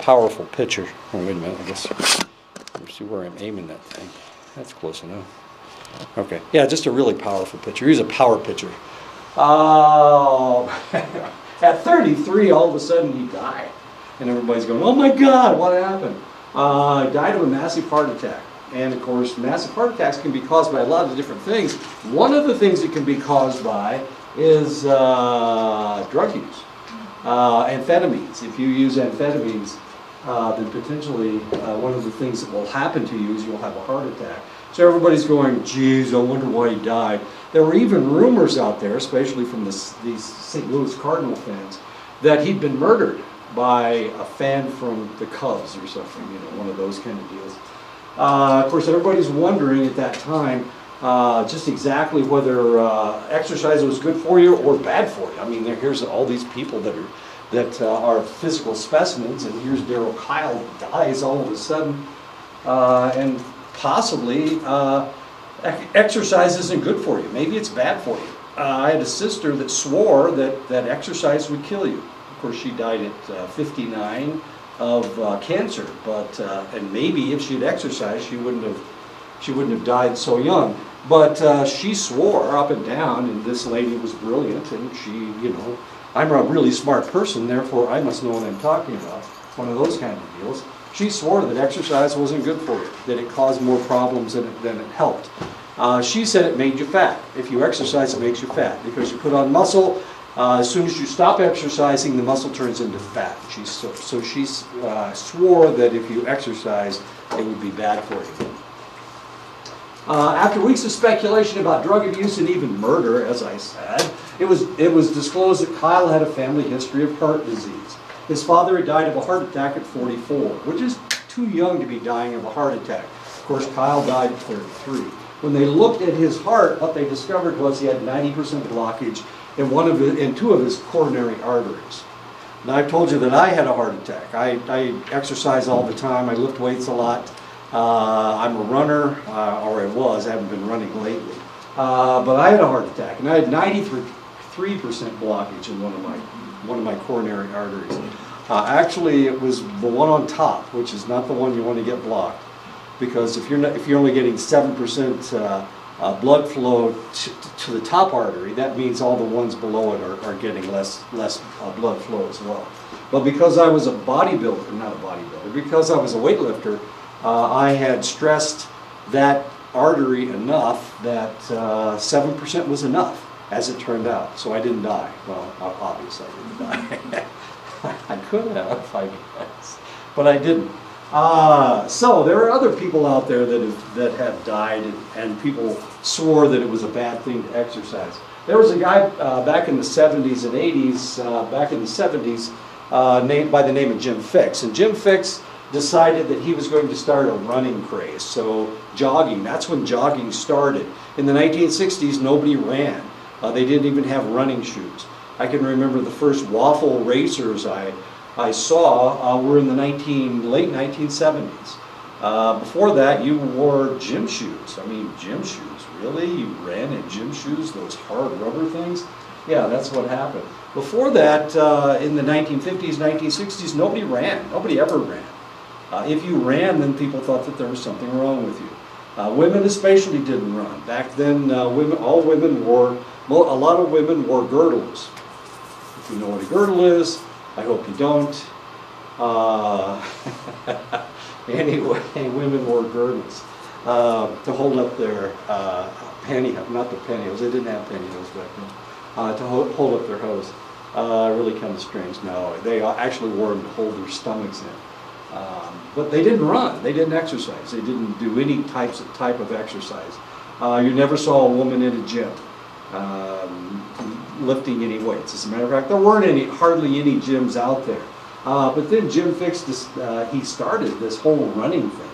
powerful pitcher. Oh, wait a minute, I guess. Let's see where I'm aiming that thing. That's close enough. Okay, yeah, just a really powerful pitcher. He's a power pitcher. At 33, all of a sudden he died. And everybody's going, oh my God, what happened? He died of a massive heart attack. And of course, massive heart attacks can be caused by a lot of different things. One of the things it can be caused by is drug use. Amphetamines. If you use amphetamines, then potentially one of the things that will happen to you is you'll have a heart attack. So everybody's going, geez, I wonder why he died. There were even rumors out there, especially from these St. Louis Cardinal fans, that he'd been murdered by a fan from the Cubs or something, you know, one of those kind of deals. Of course, everybody's wondering at that time just exactly whether exercise was good for you or bad for you. I mean, here's all these people that are physical specimens, and here's Darryl Kile dies all of a sudden, and possibly exercise isn't good for you. Maybe it's bad for you. I had a sister that swore that exercise would kill you. Of course, she died at 59 of cancer, but and maybe if she had exercised, she wouldn't have died so young. But she swore up and down, and this lady was brilliant, and she, you know, I'm a really smart person, therefore I must know what I'm talking about. One of those kind of deals. She swore that exercise wasn't good for you, that it caused more problems than it helped. She said it made you fat. If you exercise, it makes you fat because you put on muscle. As soon as you stop exercising, the muscle turns into fat. She swore that if you exercise, it would be bad for you. After weeks of speculation about drug abuse and even murder, as I said, it was disclosed that Kyle had a family history of heart disease. His father had died of a heart attack at 44, which is too young to be dying of a heart attack. Of course, Kyle died at 33. When they looked at his heart, what they discovered was he had 90% blockage in two of his coronary arteries. Now, I've told you that I had a heart attack. I exercise all the time. I lift weights a lot. I'm a runner, or I was. I haven't been running lately. But I had a heart attack, and I had 93% blockage in one of my coronary arteries. Actually, it was the one on top, which is not the one you want to get blocked, because if you're only getting 7% blood flow to the top artery, that means all the ones below it are getting less blood flow as well. But because I was because I was a weightlifter, I had stressed that artery enough that 7% was enough, as it turned out. So I didn't die. Well, obviously I didn't die. I could have, I guess, but I didn't. So there are other people out there that have died, and people swore that it was a bad thing to exercise. There was a guy back in the 70s and 80s, back in the 70s, named by the name of Jim Fixx. And Jim Fixx decided that he was going to start a running craze. So jogging, that's when jogging started. In the 1960s, nobody ran. They didn't even have running shoes. I can remember the first waffle racers I saw were in the late 1970s. Before that, you wore gym shoes. I mean, gym shoes, really? You ran in gym shoes, those hard rubber things? Yeah, that's what happened. Before that, in the 1950s, 1960s, nobody ran. Nobody ever ran. If you ran, then people thought that there was something wrong with you. Women especially didn't run. Back then, a lot of women wore girdles. If you know what a girdle is, I hope you don't. Anyway, women wore girdles to hold up their pantyhose, not the pantyhose, they didn't have pantyhose back then, to hold up their hose. Really kind of strange. No, they actually wore them to hold their stomachs in. But they didn't run, they didn't exercise, they didn't do any type of exercise. You never saw a woman in a gym lifting any weights. As a matter of fact, there weren't hardly any gyms out there. But then Jim Fixx, he started this whole running thing.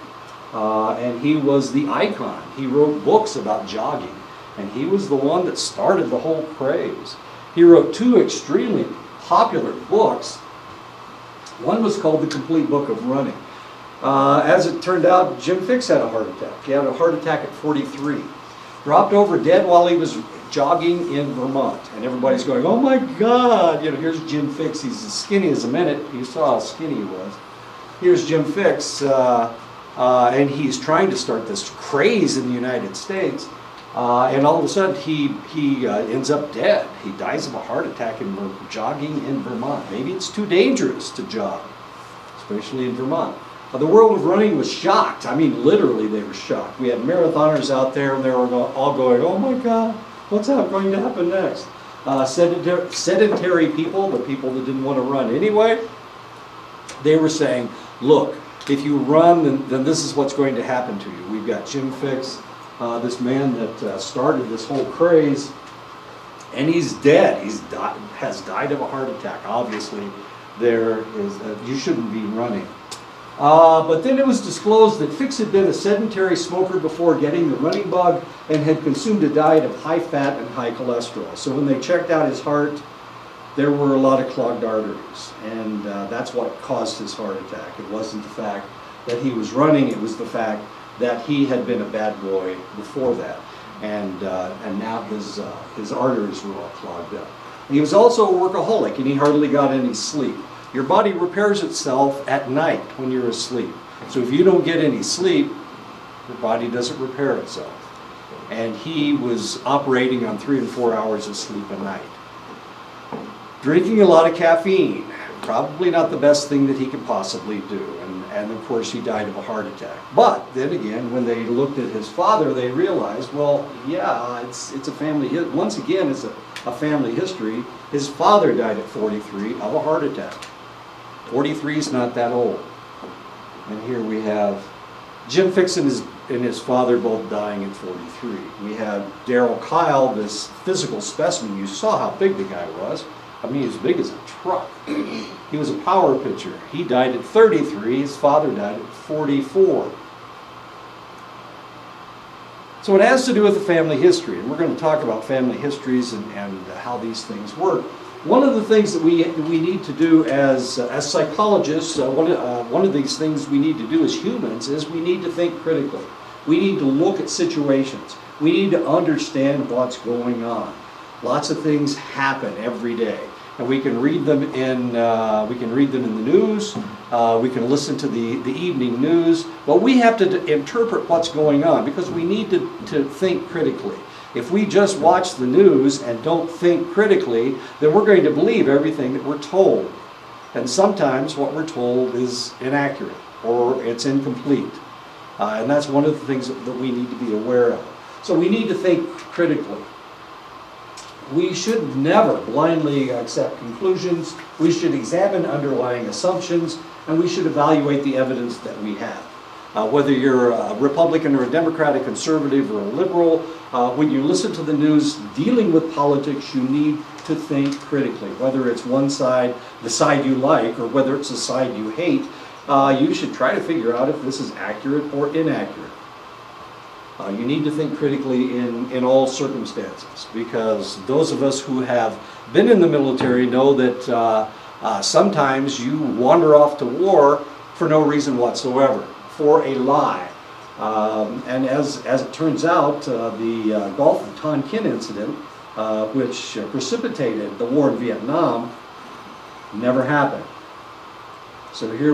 And he was the icon. He wrote books about jogging. And he was the one that started the whole craze. He wrote two extremely popular books. One was called The Complete Book of Running. As it turned out, Jim Fixx had a heart attack. He had a heart attack at 43. Dropped over dead while he was jogging in Vermont. And everybody's going, oh my God, here's Jim Fixx. He's as skinny as a minute. You saw how skinny he was. here's Jim Fixx, and he's trying to start this craze in the United States, and all of a sudden he ends up dead. He dies of a heart attack jogging in Vermont. Maybe it's too dangerous to jog, especially in Vermont. The world of running was shocked. I mean, literally they were shocked. We had marathoners out there, and they were all going, "Oh my God, what's going to happen next?" Sedentary people, the people that didn't want to run anyway, they were saying, "Look, if you run, then this is what's going to happen to you." We've got Jim Fixx, this man that started this whole craze, and he's dead. Has died of a heart attack. Obviously, you shouldn't be running. But then it was disclosed that Fixx had been a sedentary smoker before getting the running bug and had consumed a diet of high fat and high cholesterol. So when they checked out his heart, there were a lot of clogged arteries, and that's what caused his heart attack. It wasn't the fact that he was running, it was the fact that he had been a bad boy before that, and now his arteries were all clogged up. He was also a workaholic, and he hardly got any sleep. Your body repairs itself at night when you're asleep. So if you don't get any sleep, your body doesn't repair itself. And he was operating on 3 and 4 hours of sleep a night. Drinking a lot of caffeine, probably not the best thing that he could possibly do. And of course he died of a heart attack. But then again, when they looked at his father, they realized, well, yeah, it's a family, once again, it's a family history. His father died at 43 of a heart attack. 43 is not that old. And here we have Jim Fixx and his father both dying at 43. We have Darrell Kyle, this physical specimen. You saw how big the guy was. I mean, as big as a truck. He was a power pitcher. He died at 33. His father died at 44. So it has to do with the family history, and we're going to talk about family histories and how these things work. One of the things that we need to do as psychologists, one of these things we need to do as humans is we need to think critically. We need to look at situations. We need to understand what's going on. Lots of things happen every day, and we can read them in the news. We can listen to the evening news, but we have to interpret what's going on because we need to think critically. If we just watch the news and don't think critically, then we're going to believe everything that we're told. And sometimes what we're told is inaccurate or it's incomplete. And that's one of the things that we need to be aware of. So we need to think critically. We should never blindly accept conclusions. We should examine underlying assumptions, and we should evaluate the evidence that we have. Whether you're a Republican or a Democrat, a conservative or a liberal, when you listen to the news dealing with politics, you need to think critically. Whether it's one side, the side you like, or whether it's the side you hate, you should try to figure out if this is accurate or inaccurate. You need to think critically in all circumstances, because those of us who have been in the military know that sometimes you wander off to war for no reason whatsoever, for a lie. And as it turns out, the Gulf of Tonkin incident, which precipitated the war in Vietnam, never happened. So here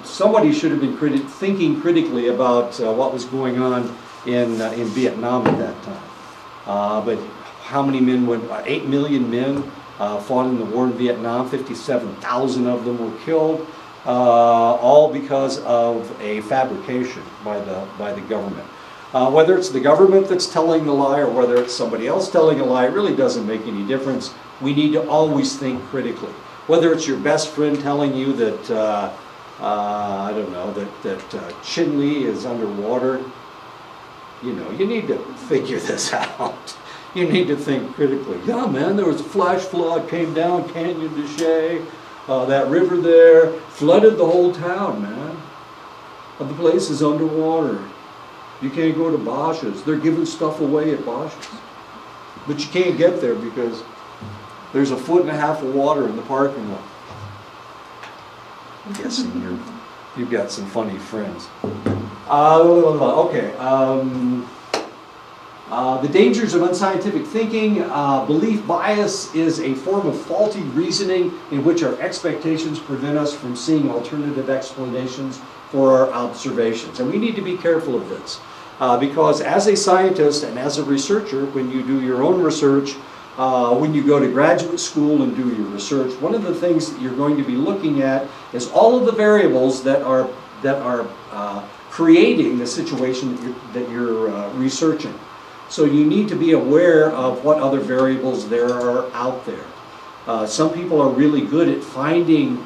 somebody should have been thinking critically about what was going on in Vietnam at that time. But how many men 8 million men fought in the war in Vietnam. 57,000 of them were killed, all because of a fabrication by the government. Whether it's the government that's telling the lie or whether it's somebody else telling a lie, it really doesn't make any difference. We need to always think critically. Whether it's your best friend telling you that, I don't know, that Chinle is underwater, you need to figure this out. You need to think critically. Yeah, man, there was a flash flood, came down Canyon de Chelly, that river there, flooded the whole town, man. The place is underwater. You can't go to Bosch's. They're giving stuff away at Bosch's. But you can't get there because there's 1.5 feet of water in the parking lot. I'm guessing you've got some funny friends. Okay. The dangers of unscientific thinking. Belief bias is a form of faulty reasoning in which our expectations prevent us from seeing alternative explanations for our observations. And we need to be careful of this because as a scientist and as a researcher, when you do your own research, when you go to graduate school and do your research, one of the things that you're going to be looking at is all of the variables that are creating the situation that you're researching. So you need to be aware of what other variables there are out there. Some people are really good at finding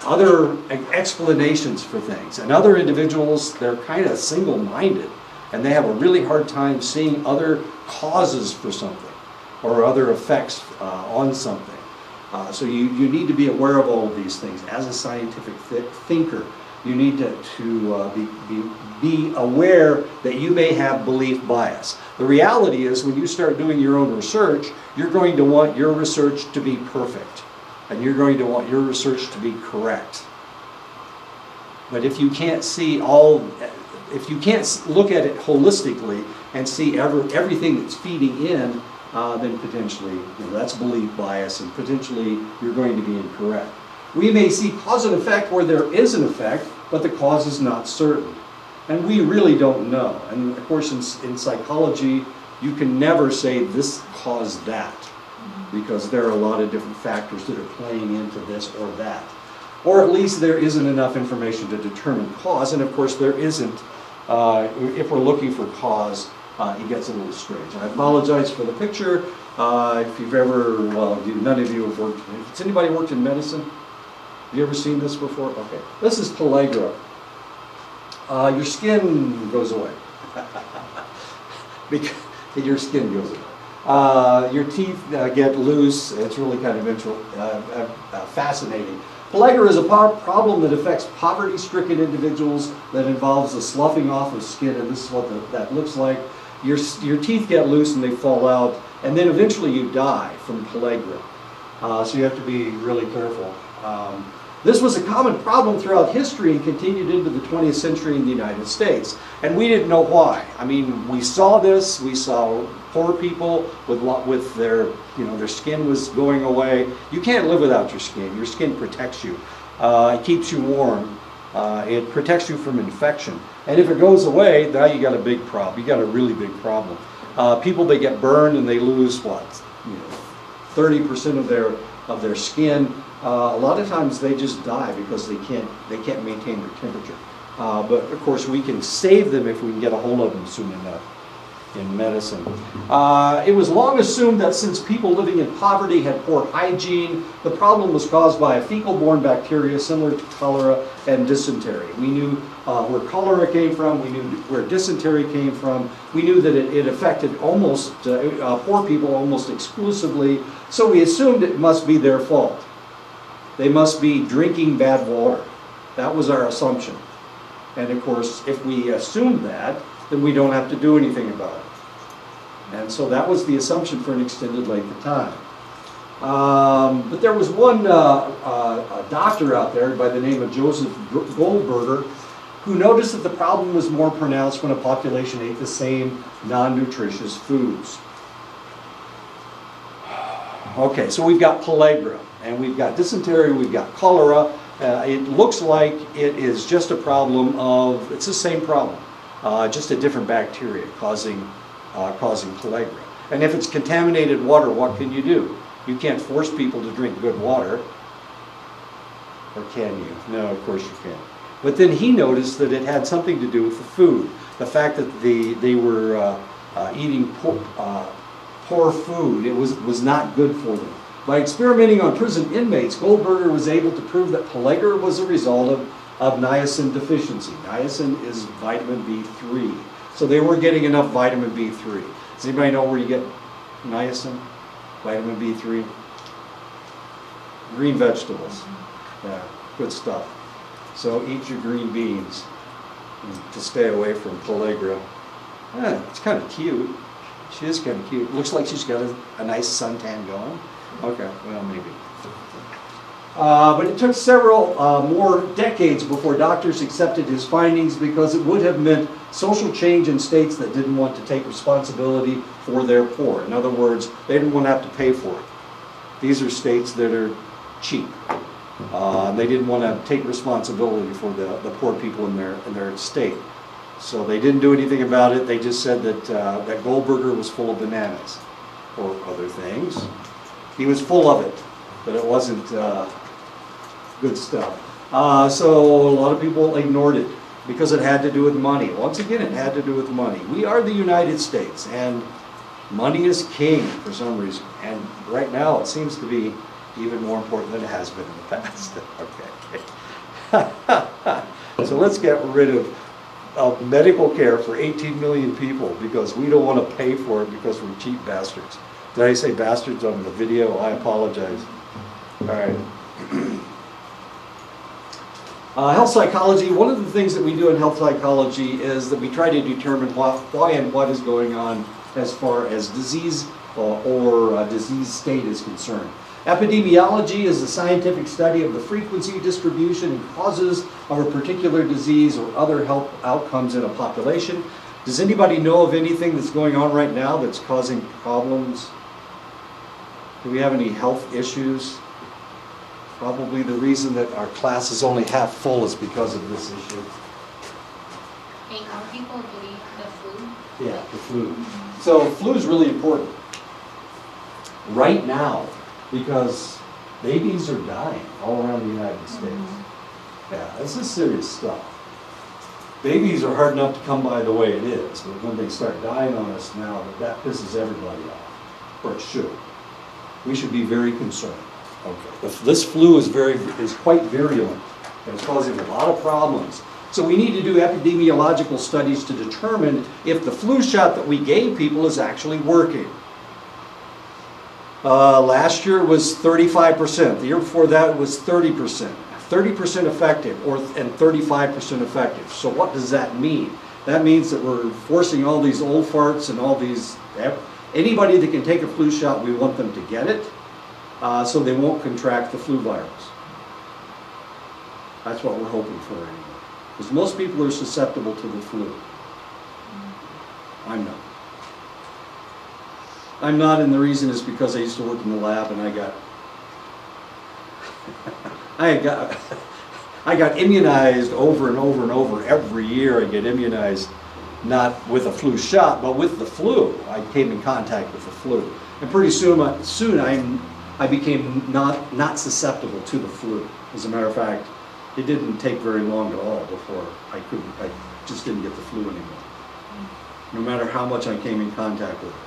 other explanations for things, and other individuals, they're kind of single-minded, and they have a really hard time seeing other causes for something or other effects on something. So you need to be aware of all of these things. As a scientific thinker, you need to be aware that you may have belief bias. The reality is when you start doing your own research, you're going to want your research to be perfect. And you're going to want your research to be correct. But if you can't if you can't look at it holistically and see everything that's feeding in, then potentially that's belief bias, and potentially you're going to be incorrect. We may see cause and effect where there is an effect, but the cause is not certain. And we really don't know. And of course in psychology, you can never say this caused that, because there are a lot of different factors that are playing into this or that. Or at least there isn't enough information to determine cause, and of course there isn't. If we're looking for cause, it gets a little strange. I apologize for the picture. If you've ever, none of you have worked, has anybody worked in medicine? Have you ever seen this before? Okay. This is pellagra. Your skin goes away. Because your skin goes away. Your teeth get loose. It's really kind of fascinating. Pellagra is a problem that affects poverty-stricken individuals that involves the sloughing off of skin, and this is what that looks like. Your teeth get loose and they fall out, and then eventually you die from pellagra. So you have to be really careful. This was a common problem throughout history and continued into the 20th century in the United States. And we didn't know why. I mean, we saw this. We saw poor people with their skin was going away. You can't live without your skin. Your skin protects you. It keeps you warm. It protects you from infection. And if it goes away, now you got a big problem. You got a really big problem. People that get burned and they lose 30% of their skin. A lot of times they just die because they can't maintain their temperature. But of course we can save them if we can get a hold of them soon enough in medicine. It was long assumed that since people living in poverty had poor hygiene, the problem was caused by a fecal-borne bacteria similar to cholera and dysentery. We knew where cholera came from, we knew where dysentery came from, we knew that it affected almost poor people almost exclusively, so we assumed it must be their fault. They must be drinking bad water. That was our assumption. And of course, if we assume that, then we don't have to do anything about it. And so that was the assumption for an extended length of time. But there was one a doctor out there by the name of Joseph Goldberger who noticed that the problem was more pronounced when a population ate the same non-nutritious foods. Okay, so we've got pellagra, and we've got dysentery, we've got cholera. It looks like it is just a problem of, it's the same problem, just a different bacteria causing pellagra. And if it's contaminated water, what can you do? You can't force people to drink good water. Or can you? No, of course you can't. But then he noticed that it had something to do with the food. The fact that they were eating poor food, it was not good for them. By experimenting on prison inmates, Goldberger was able to prove that pellagra was a result of niacin deficiency. Niacin is vitamin B3. So they were getting enough vitamin B3. Does anybody know where you get niacin? Vitamin B3? Green vegetables. Yeah, good stuff. So eat your green beans to stay away from pellagra. It's kind of cute. She is kind of cute. Looks like she's got a nice suntan going. Okay, well, maybe. But it took several more decades before doctors accepted his findings because it would have meant social change in states that didn't want to take responsibility for their poor. In other words, they didn't want to have to pay for it. These are states that are cheap. They didn't want to take responsibility for the poor people in their state. So they didn't do anything about it. They just said that, that Goldberger was full of bananas or other things. He was full of it, but it wasn't good stuff. So a lot of people ignored it because it had to do with money. Once again, it had to do with money. We are the United States, and money is king for some reason. And right now, it seems to be even more important than it has been in the past. Okay. So let's get rid of medical care for 18 million people because we don't want to pay for it because we're cheap bastards. Did I say bastards on the video? I apologize. All right. Health psychology, one of the things that we do in health psychology is that we try to determine why and what is going on as far as disease or disease state is concerned. Epidemiology is the scientific study of the frequency, distribution, and causes of a particular disease or other health outcomes in a population. Does anybody know of anything that's going on right now that's causing problems? Do we have any health issues? Probably the reason that our class is only half full is because of this issue. Hey, are people getting the flu? Yeah, the flu. So flu is really important right now because babies are dying all around the United States. Yeah, this is serious stuff. Babies are hard enough to come by the way it is, but when they start dying on us now, that pisses everybody off, or it should. We should be very concerned. Okay. This flu is quite virulent and it's causing a lot of problems. So we need to do epidemiological studies to determine if the flu shot that we gave people is actually working. Last year it was 35%. The year before that it was 30%. 30% effective and 35% effective. So what does that mean? That means that we're forcing all these old farts and all these, anybody that can take a flu shot, we want them to get it so they won't contract the flu virus. That's what we're hoping for anyway. Because most people are susceptible to the flu. I'm not. I'm not, and the reason is because I used to work in the lab and I got immunized over and over and over. Every year I get immunized, not with a flu shot, but with the flu. I came in contact with the flu. And pretty soon I became not susceptible to the flu. As a matter of fact, it didn't take very long at all before I just didn't get the flu anymore. No matter how much I came in contact with it.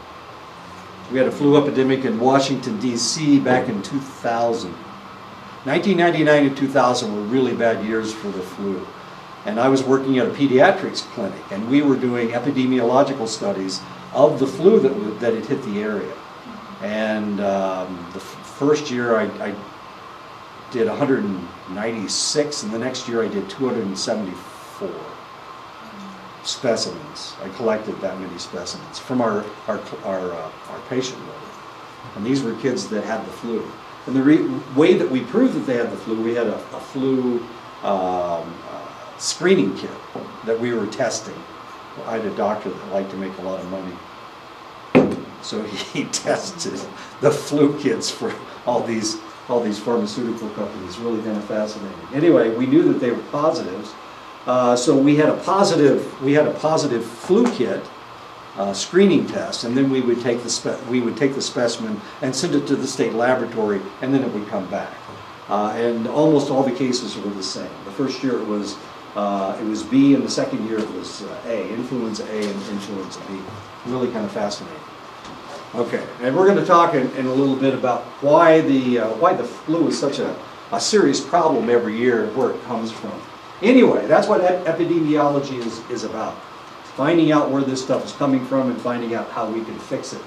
We had a flu epidemic in Washington, D.C. back in 2000. 1999 and 2000 were really bad years for the flu. And I was working at a pediatrics clinic, and we were doing epidemiological studies of the flu that had hit the area. And the first year I did 196, and the next year I did 274 specimens. I collected that many specimens from our patient load. And these were kids that had the flu. And the way that we proved that they had the flu, we had a flu screening kit that we were testing. I had a doctor that liked to make a lot of money. So he tested the flu kits for all these pharmaceutical companies. Really kind of fascinating. Anyway, we knew that they were positives. So we had a positive flu kit screening test, and then we would take the specimen and send it to the state laboratory, and then it would come back. And almost all the cases were the same. The first year it was B, and the second year it was A, influenza A and influenza B. Really kind of fascinating. Okay, and we're going to talk in a little bit about why the flu is such a serious problem every year and where it comes from. Anyway, that's what epidemiology is about. Finding out where this stuff is coming from and finding out how we can fix it.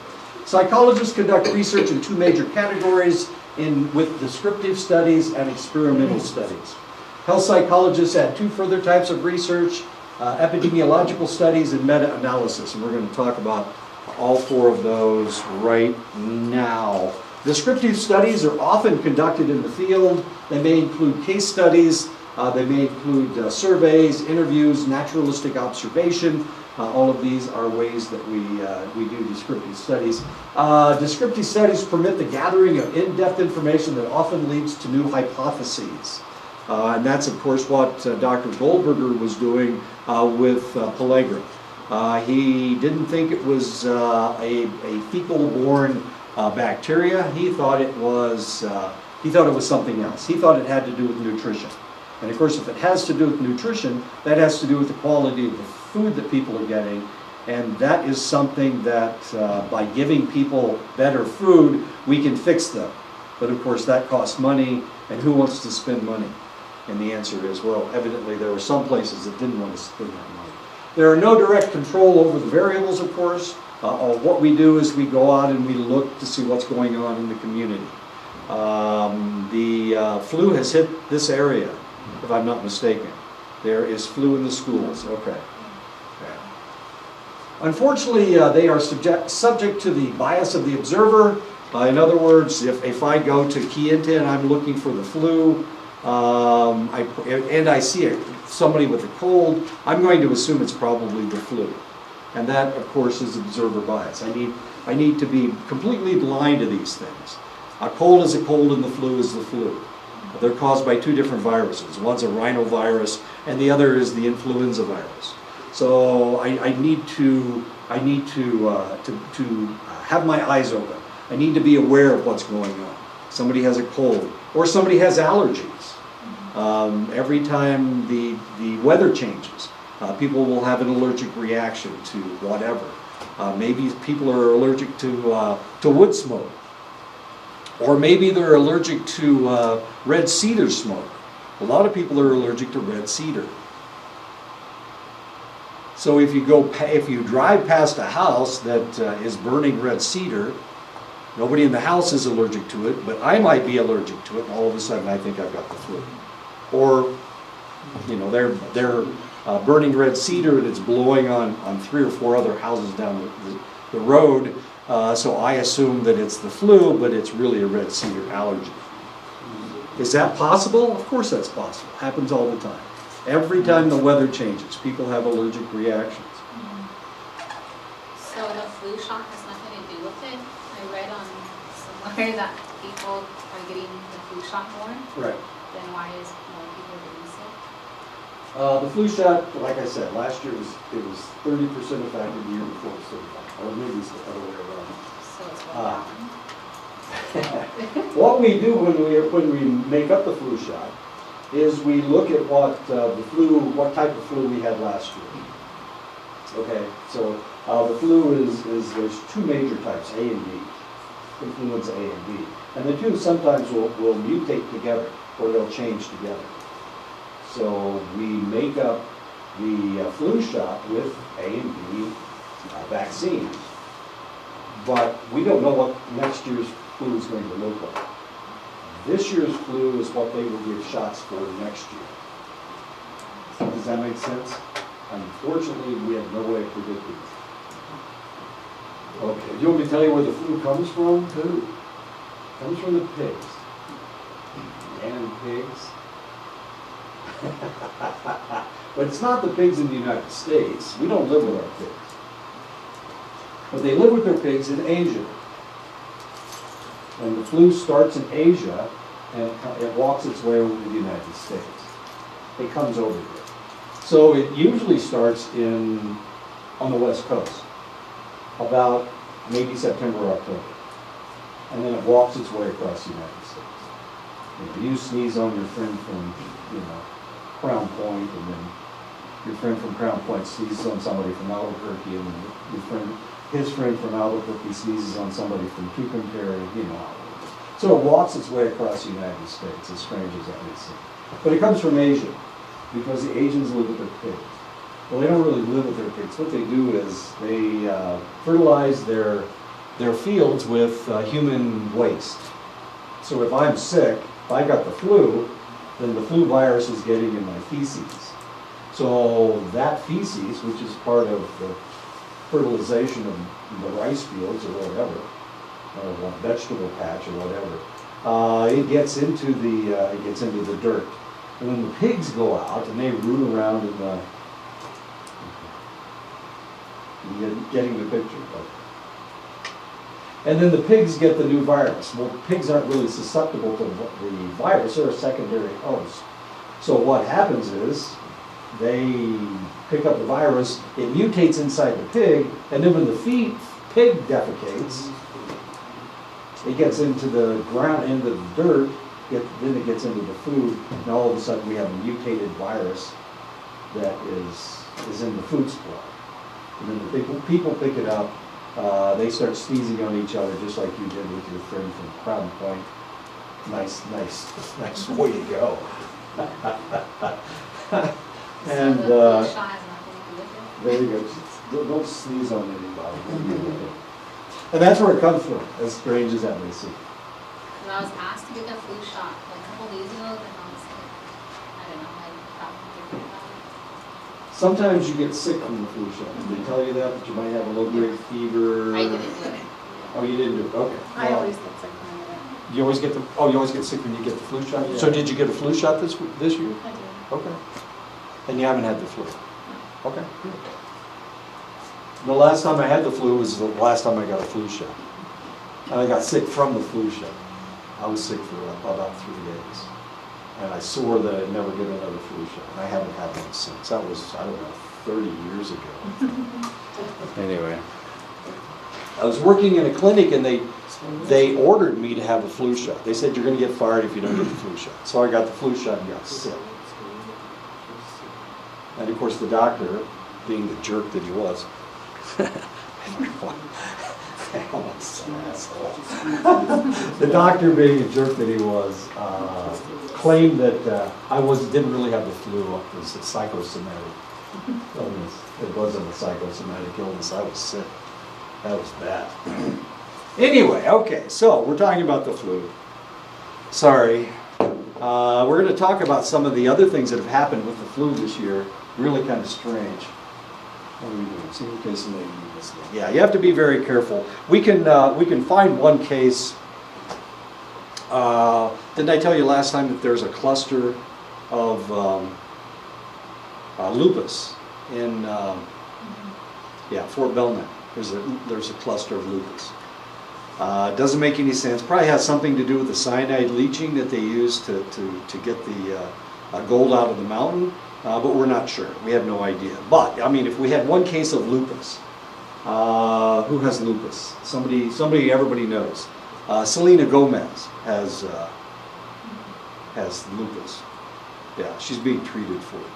Psychologists conduct research in two major categories with descriptive studies and experimental studies. Health psychologists add two further types of research, epidemiological studies and meta-analysis. And we're going to talk about all four of those right now. Descriptive studies are often conducted in the field. They may include case studies, they may include surveys, interviews, naturalistic observation. All of these are ways that we do descriptive studies. Descriptive studies permit the gathering of in-depth information that often leads to new hypotheses. And that's, of course, what Dr. Goldberger was doing with pellagra. He didn't think it was a fecal-borne bacteria. He thought it was something else. He thought it had to do with nutrition. And of course, if it has to do with nutrition, that has to do with the quality of the food that people are getting. And that is something that by giving people better food, we can fix them. But of course, that costs money, and who wants to spend money? And the answer is, well, evidently there were some places that didn't want to spend that money. There are no direct control over the variables, of course. What we do is we go out and we look to see what's going on in the community. The flu has hit this area, if I'm not mistaken. There is flu in the schools. Okay. Unfortunately, they are subject to the bias of the observer. In other words, if I go to Kayenta and I'm looking for the flu, and I see somebody with a cold, I'm going to assume it's probably the flu. And that, of course, is observer bias. I need to be completely blind to these things. A cold is a cold and the flu is the flu. They're caused by two different viruses. One's a rhinovirus and the other is the influenza virus. So I need to have my eyes open. I need to be aware of what's going on. Somebody has a cold or somebody has allergies. Every time the weather changes, people will have an allergic reaction to whatever. Maybe people are allergic to wood smoke. Or maybe they're allergic to red cedar smoke. A lot of people are allergic to red cedar. So if you drive past a house that is burning red cedar, nobody in the house is allergic to it, but I might be allergic to it, and all of a sudden I think I've got the flu. Or, they're burning red cedar and it's blowing on 3 or 4 other houses down the road, so I assume that it's the flu, but it's really a red cedar allergy. Is that possible? Of course that's possible. It happens all the time. Every time the weather changes, people have allergic reactions. So the flu shot has nothing to do with it? I read on somewhere that people are getting the flu shot more. Right. Then why is more people getting sick? The flu shot, like I said, last year it was 30% effective, the year before it was 35%. Or maybe it's the other way around. So it's going down. What we do when we make up the flu shot is we look at what type of flu we had last year. Okay, so the flu there's 2 major types, A and B, influenza A and B, and the two sometimes will mutate together or they'll change together. So we make up the flu shot with A and B vaccines, but we don't know what next year's flu is going to look like. This year's flu is what they will give shots for next year. Does that make sense? Unfortunately, we have no way of predicting it. Okay, do you want me to tell you where the flu comes from? It comes from the pigs. And pigs. But it's not the pigs in the United States. We don't live with our pigs. But they live with their pigs in Asia. And the flu starts in Asia, and it walks its way over to the United States. It comes over here. So it usually starts on the West Coast, about maybe September or October. And then it walks its way across the United States. You sneeze on your friend from, Crown Point, and then your friend from Crown Point sneezes on somebody from Albuquerque, and then his friend from Albuquerque sneezes on somebody from Tucumcari, So it walks its way across the United States, as strange as that may seem. But it comes from Asia, because the Asians live with their pigs. Well, they don't really live with their pigs. What they do is they fertilize their fields with human waste. So if I'm sick, if I got the flu, then the flu virus is getting in my feces. So that feces, which is part of the fertilization of the rice fields or whatever, a vegetable patch or whatever, it gets into the dirt. And then the pigs go out and they root around in the, getting the picture. And then the pigs get the new virus. Well, pigs aren't really susceptible to the virus, they're a secondary host. So what happens is, they pick up the virus, it mutates inside the pig, and then when the pig defecates, it gets into the ground, into the dirt, then it gets into the food, and all of a sudden we have a mutated virus that is in the food supply. And then the people pick it up, they start sneezing on each other just like you did with your friend from Crown Point. Nice way to go. And So the flu shot has nothing to do with it? there you go. Don't sneeze on anybody. And that's where it comes from, as strange as that may seem. Because I was asked to get the flu shot like a couple days ago, and I was like, I don't know, I probably didn't about it. Sometimes you get sick from the flu shot. Did they tell you that you might have a low-grade fever? I didn't do it. Oh, you didn't do it, okay. I Well, always get sick when I get it. You always get sick when you get the flu shot? Yeah. So did you get a flu shot this year? I do. Okay. And you haven't had the flu? Okay, good. The last time I had the flu was the last time I got a flu shot. And I got sick from the flu shot. I was sick for about 3 days. And I swore that I'd never get another flu shot. And I haven't had one since. That was, I don't know, 30 years ago. Anyway. I was working in a clinic and they ordered me to have a flu shot. They said, you're gonna get fired if you don't get the flu shot. So I got the flu shot and got sick. And of course the doctor, being the jerk that he was, the doctor being a jerk that he was, claimed that I didn't really have the flu, it was a psychosomatic illness. It wasn't a psychosomatic illness, I was sick. That was bad. Anyway, okay, so we're talking about the flu. Sorry. We're going to talk about some of the other things that have happened with the flu this year. Really kind of strange. What are we doing? Single case and maybe this thing. Yeah, you have to be very careful. We can find one case. Didn't I tell you last time that there's a cluster of lupus in Fort Belknap? There's a cluster of lupus. Doesn't make any sense. Probably has something to do with the cyanide leaching that they use to get the gold out of the mountain, but we're not sure. We have no idea. But I mean, if we had one case of lupus, who has lupus? Somebody everybody knows. Selena Gomez has lupus. Yeah, she's being treated for it.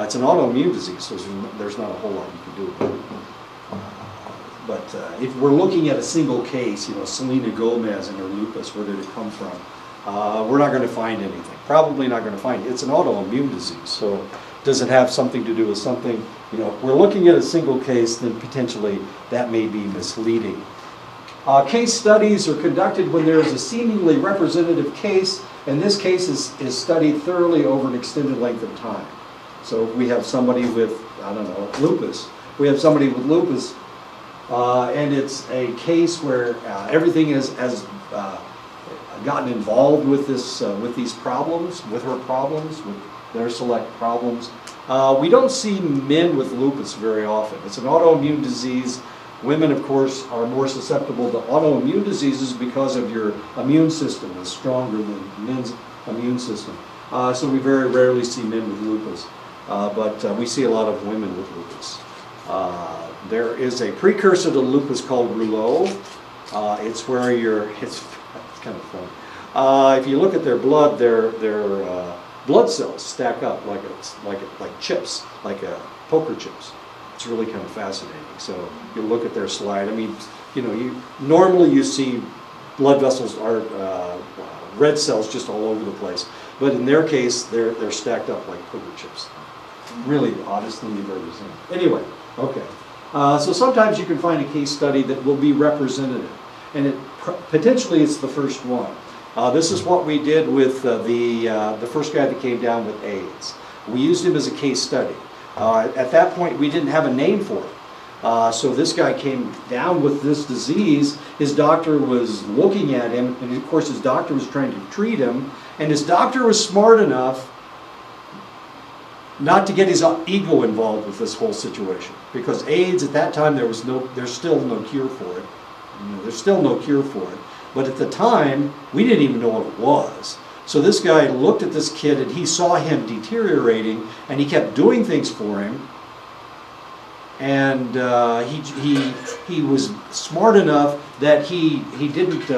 It's an autoimmune disease, so there's not a whole lot you can do about it. But if we're looking at a single case, Selena Gomez and her lupus, where did it come from? We're not going to find anything. Probably not going to find it. It's an autoimmune disease, so does it have something to do with something? If we're looking at a single case, then potentially that may be misleading. Case studies are conducted when there is a seemingly representative case, and this case is studied thoroughly over an extended length of time. So if we have somebody with, lupus, and it's a case where everything has gotten involved with these problems, with her problems, with their select problems. We don't see men with lupus very often. It's an autoimmune disease. Women, of course, are more susceptible to autoimmune diseases because of your immune system is stronger than men's immune system. So we very rarely see men with lupus, but we see a lot of women with lupus. There is a precursor to lupus called Rouleau. It's where it's kind of fun. If you look at their blood, their blood cells stack up like chips, like poker chips. It's really kind of fascinating. So you look at their slide. I mean, normally you see blood vessels are red cells just all over the place, but in their case, they're stacked up like poker chips. Really the oddest thing you've ever seen. Anyway, okay. So sometimes you can find a case study that will be representative, and potentially it's the first one. This is what we did with the first guy that came down with AIDS. We used him as a case study. At that point, we didn't have a name for it. So this guy came down with this disease. His doctor was looking at him, and of course his doctor was trying to treat him, and his doctor was smart enough not to get his ego involved with this whole situation, because AIDS at that time there's still no cure for it. There's still no cure for it. But at the time, we didn't even know what it was. So this guy looked at this kid and he saw him deteriorating, and he kept doing things for him. And he was smart enough that he didn't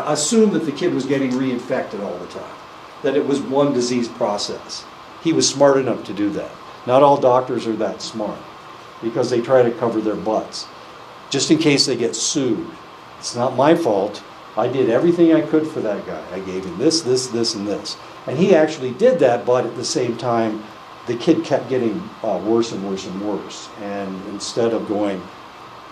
assume that the kid was getting reinfected all the time, that it was one disease process. He was smart enough to do that. Not all doctors are that smart, because they try to cover their butts, just in case they get sued. It's not my fault. I did everything I could for that guy. I gave him this, and this. And he actually did that, but at the same time, the kid kept getting worse and worse and worse. And instead of going,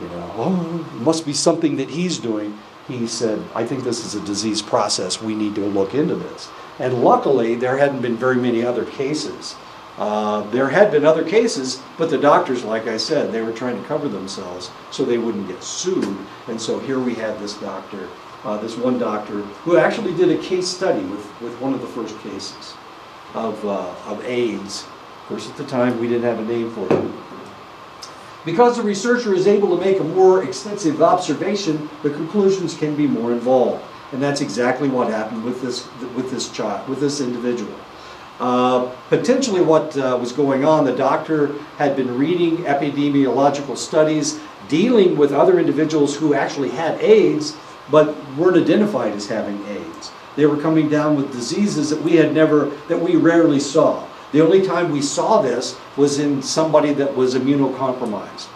oh, it must be something that he's doing, he said, I think this is a disease process. We need to look into this. And luckily, there hadn't been very many other cases. There had been other cases, but the doctors, like I said, they were trying to cover themselves so they wouldn't get sued. And so here we had this doctor, this one doctor, who actually did a case study with one of the first cases of AIDS. Of course, at the time, we didn't have a name for it. Because the researcher is able to make a more extensive observation, the conclusions can be more involved. And that's exactly what happened with this individual. Potentially what was going on, the doctor had been reading epidemiological studies dealing with other individuals who actually had AIDS, but weren't identified as having AIDS. They were coming down with diseases that we rarely saw. The only time we saw this was in somebody that was immunocompromised.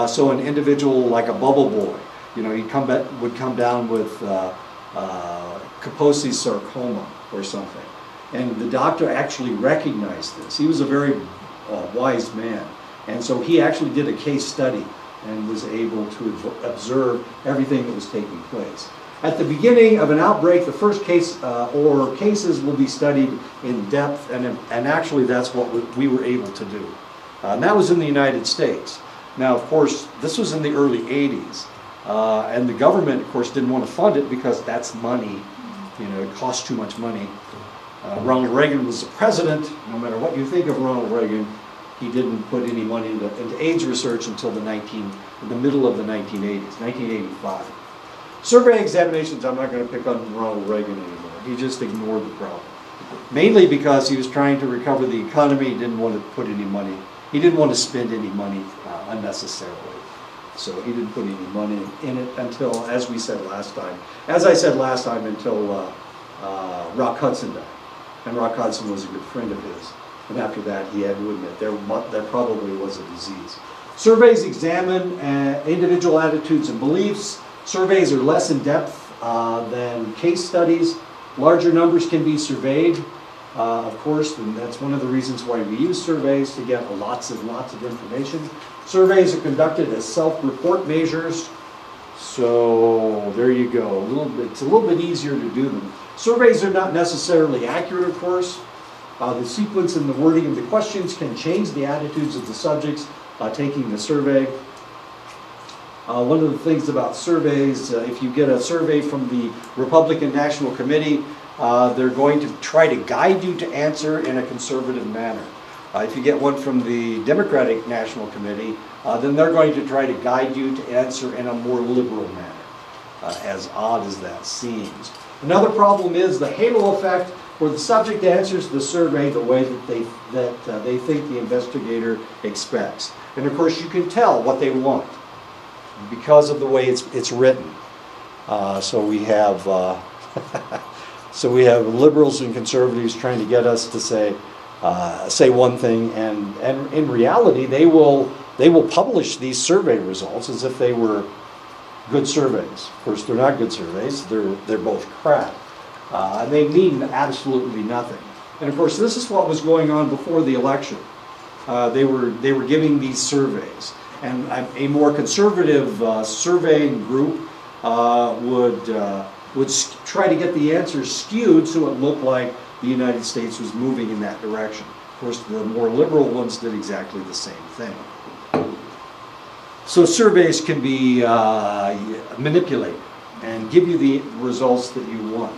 So an individual like a bubble boy, would come down with Kaposi sarcoma or something. And the doctor actually recognized this. He was a very wise man. And so he actually did a case study and was able to observe everything that was taking place. At the beginning of an outbreak, the first case or cases will be studied in depth, and actually that's what we were able to do. And that was in the United States. Now, of course, this was in the early 80s. And the government, of course, didn't want to fund it because that's money. It costs too much money. Ronald Reagan was the president. No matter what you think of Ronald Reagan, he didn't put any money into AIDS research until the middle of the 1980s, 1985. Survey examinations, I'm not going to pick on Ronald Reagan anymore. He just ignored the problem. Mainly because he was trying to recover the economy. He didn't want to put any money. He didn't want to spend any money unnecessarily. So he didn't put any money in it until, as I said last time, until Rock Hudson died. And Rock Hudson was a good friend of his. And after that, he had to admit there probably was a disease. Surveys examine individual attitudes and beliefs. Surveys are less in depth than case studies. Larger numbers can be surveyed, of course, and that's one of the reasons why we use surveys, to get lots of information. Surveys are conducted as self-report measures. So there you go. It's a little bit easier to do them. Surveys are not necessarily accurate, of course. The sequence and the wording of the questions can change the attitudes of the subjects taking the survey. One of the things about surveys, if you get a survey from the Republican National Committee, they're going to try to guide you to answer in a conservative manner. If you get one from the Democratic National Committee, then they're going to try to guide you to answer in a more liberal manner, as odd as that seems. Another problem is the halo effect, where the subject answers the survey the way that they think the investigator expects. And of course, you can tell what they want because of the way it's written. So we have liberals and conservatives trying to get us to say one thing, and in reality, they will publish these survey results as if they were good surveys. Of course, they're not good surveys. They're both crap. And they mean absolutely nothing. And of course, this is what was going on before the election. They were giving these surveys, and a more conservative surveying group would try to get the answers skewed so it looked like the United States was moving in that direction. Of course, the more liberal ones did exactly the same thing. So surveys can be manipulated and give you the results that you want.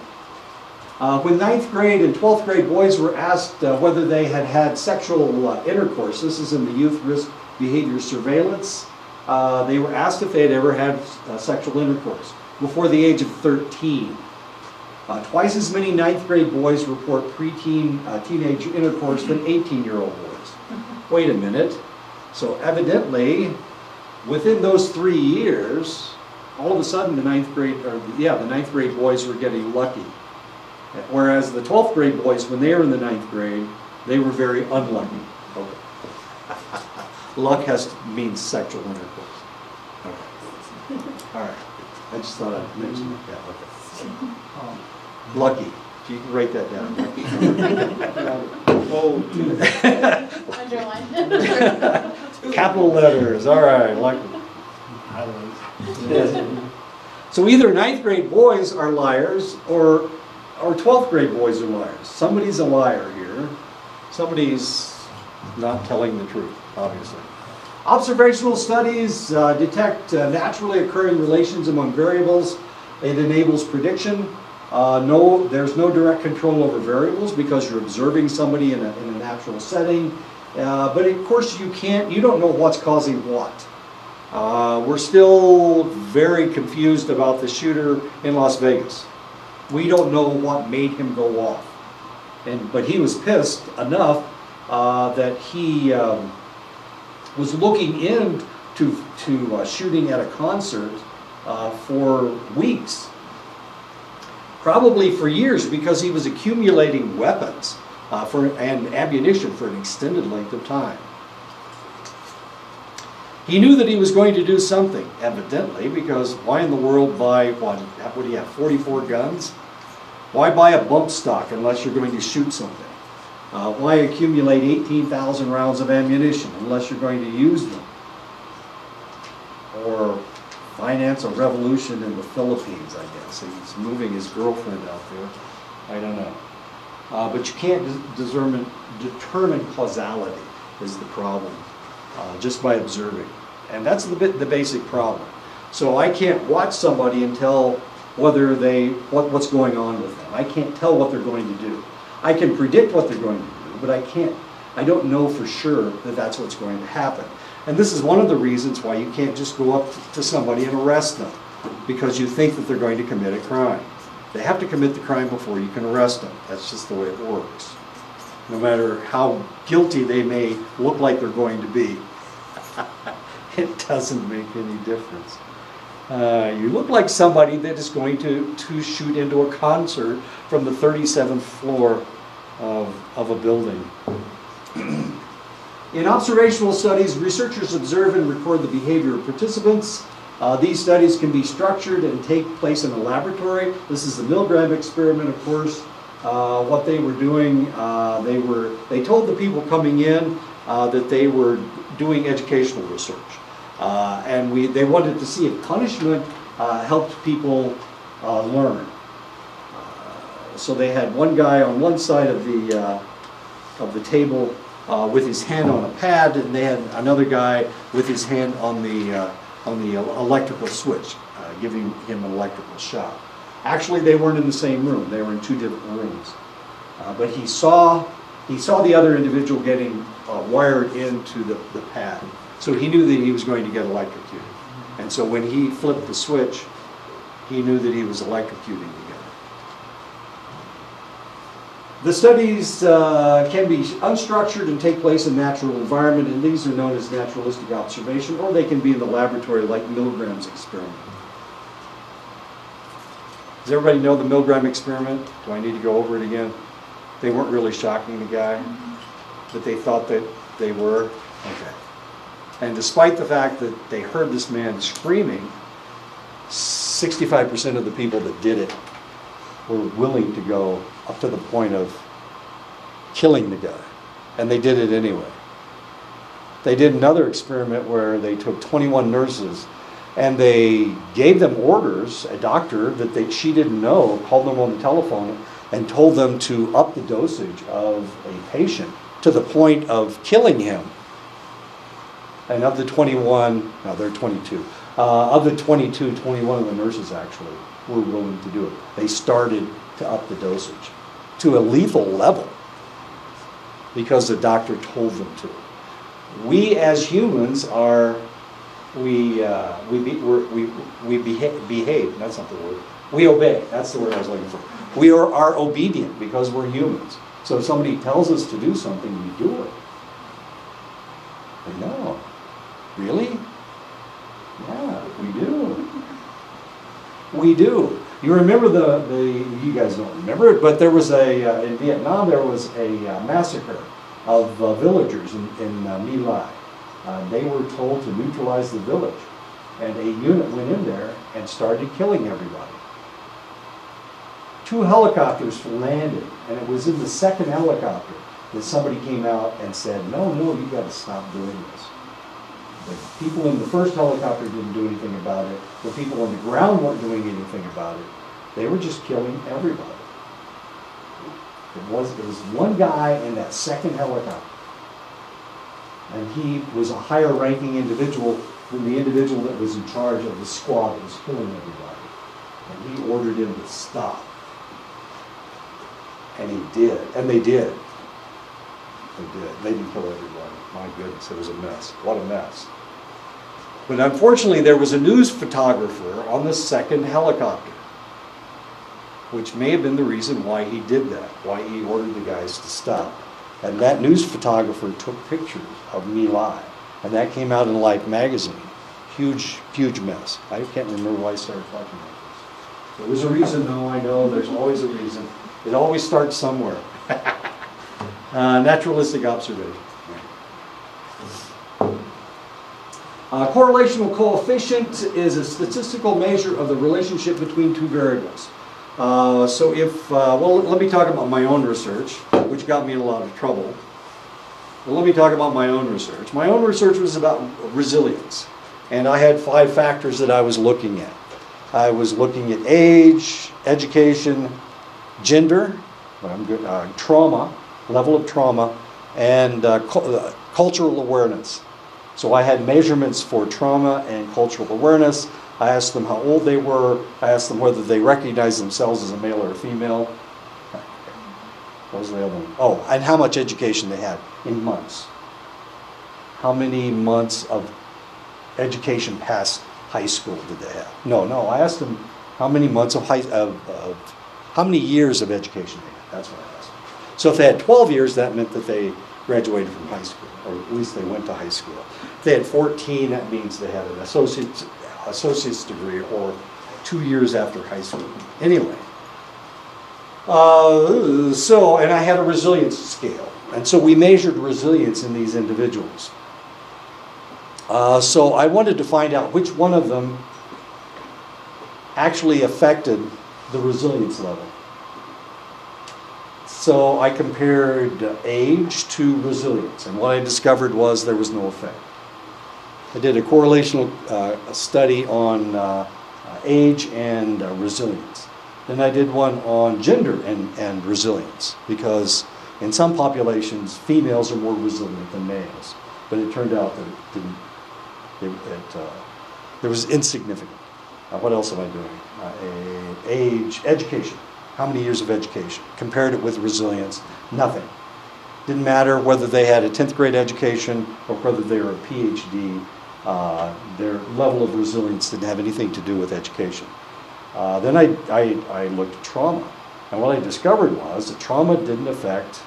When 9th grade and 12th grade boys were asked whether they had had sexual intercourse, this is in the Youth Risk Behavior Surveillance, they were asked if they had ever had sexual intercourse before the age of 13. Twice as many 9th grade boys report preteen, teenage intercourse than 18-year-old boys. Wait a minute. So evidently, within those 3 years, all of a sudden the 9th grade boys were getting lucky. Whereas the 12th grade boys, when they were in the 9th grade, they were very unlucky. Okay. Luck means sexual intercourse. Okay. All right. I just thought I'd mention it. Yeah, okay. Lucky. You can write that down. Underline. Capital letters. All right. Lucky. So either 9th grade boys are liars or 12th grade boys are liars. Somebody's a liar here. Somebody's not telling the truth, obviously. Observational studies detect naturally occurring relations among variables. It enables prediction. There's no direct control over variables because you're observing somebody in a natural setting. But of course you don't know what's causing what. We're still very confused about the shooter in Las Vegas. We don't know what made him go off. But he was pissed enough that he was looking into shooting at a concert for weeks. Probably for years, because he was accumulating weapons and ammunition for an extended length of time. He knew that he was going to do something, evidently, because why in the world buy, what do you have, 44 guns? Why buy a bump stock unless you're going to shoot something? Why accumulate 18,000 rounds of ammunition unless you're going to use them? Or finance a revolution in the Philippines, I guess. He's moving his girlfriend out there. I don't know. But you can't determine causality is the problem, just by observing. And that's the basic problem. So I can't watch somebody and tell whether what's going on with them. I can't tell what they're going to do. I can predict what they're going to do, but I don't know for sure that that's what's going to happen. And this is one of the reasons why you can't just go up to somebody and arrest them, because you think that they're going to commit a crime. They have to commit the crime before you can arrest them. That's just the way it works. No matter how guilty they may look like they're going to be, it doesn't make any difference. You look like somebody that is going to shoot into a concert from the 37th floor of a building. In observational studies, researchers observe and record the behavior of participants. These studies can be structured and take place in a laboratory. This is the Milgram experiment, of course. What they were doing, they told the people coming in that they were doing educational research. And they wanted to see if punishment helped people learn. So they had one guy on one side of the table with his hand on a pad, and they had another guy with his hand on the electrical switch, giving him an electrical shock. Actually, they weren't in the same room; they were in two different rooms. But he saw the other individual getting wired into the pad, so he knew that he was going to get electrocuted. And so when he flipped the switch, he knew that he was electrocuting the guy. The studies can be unstructured and take place in natural environment, and these are known as naturalistic observation, or they can be in the laboratory like Milgram's experiment. Does everybody know the Milgram experiment? Do I need to go over it again? They weren't really shocking the guy, but they thought that they were. Okay. And despite the fact that they heard this man screaming, 65% of the people that did it were willing to go up to the point of killing the guy. And they did it anyway. They did another experiment where they took 21 nurses and they gave them orders. A doctor that she didn't know called them on the telephone and told them to up the dosage of a patient to the point of killing him. And of the 21, no, they're 22. Of the 22, 21 of the nurses actually were willing to do it. They started to up the dosage to a lethal level because the doctor told them to. We as humans are, we behave. That's not the word. We obey. That's the word I was looking for. We are obedient because we're humans. So if somebody tells us to do something, we do it. I know. Really? Yeah, we do. We do. You remember you guys don't remember it, but there was in Vietnam, there was a massacre of villagers in My Lai. They were told to neutralize the village. And a unit went in there and started killing everybody. 2 helicopters landed, and it was in the second helicopter that somebody came out and said, no, you got to stop doing this. The people in the first helicopter didn't do anything about it. The people on the ground weren't doing anything about it. They were just killing everybody. It was one guy in that second helicopter. And he was a higher ranking individual than the individual that was in charge of the squad that was killing everybody. And he ordered him to stop. And he did. And they did. They did. They didn't kill everybody. My goodness, it was a mess. What a mess. But unfortunately, there was a news photographer on the second helicopter, which may have been the reason why he did that, why he ordered the guys to stop. And that news photographer took pictures of My Lai. And that came out in Life magazine. Huge, huge mess. I can't remember why I started talking about this. There was a reason, though, I know. There's always a reason. It always starts somewhere. Naturalistic observation. Correlational coefficient is a statistical measure of the relationship between 2 variables. So if, let me talk about my own research, which got me in a lot of trouble. Well, let me talk about my own research. My own research was about resilience. And I had 5 factors that I was looking at. I was looking at age, education, gender, trauma, level of trauma, and cultural awareness. So I had measurements for trauma and cultural awareness. I asked them how old they were. I asked them whether they recognized themselves as a male or a female. What was the other one? Oh, and how much education they had in months. How many months of education past high school did they have? No. I asked them how many months of how many years of education they had. That's what I asked them. So if they had 12 years, that meant that they graduated from high school, or at least they went to high school. If they had 14, that means they had an associate's degree, or 2 years after high school. Anyway, and I had a resilience scale, and so we measured resilience in these individuals. So I wanted to find out which one of them actually affected the resilience level. So I compared age to resilience, and what I discovered was there was no effect. I did a correlational study on age and resilience. Then I did one on gender and resilience, because in some populations, females are more resilient than males. But it turned out that it was insignificant. What else am I doing? Age, education. How many years of education? Compared it with resilience, nothing. Didn't matter whether they had a 10th grade education or whether they were a PhD. Their level of resilience didn't have anything to do with education. Then I looked at trauma. And what I discovered was that trauma didn't affect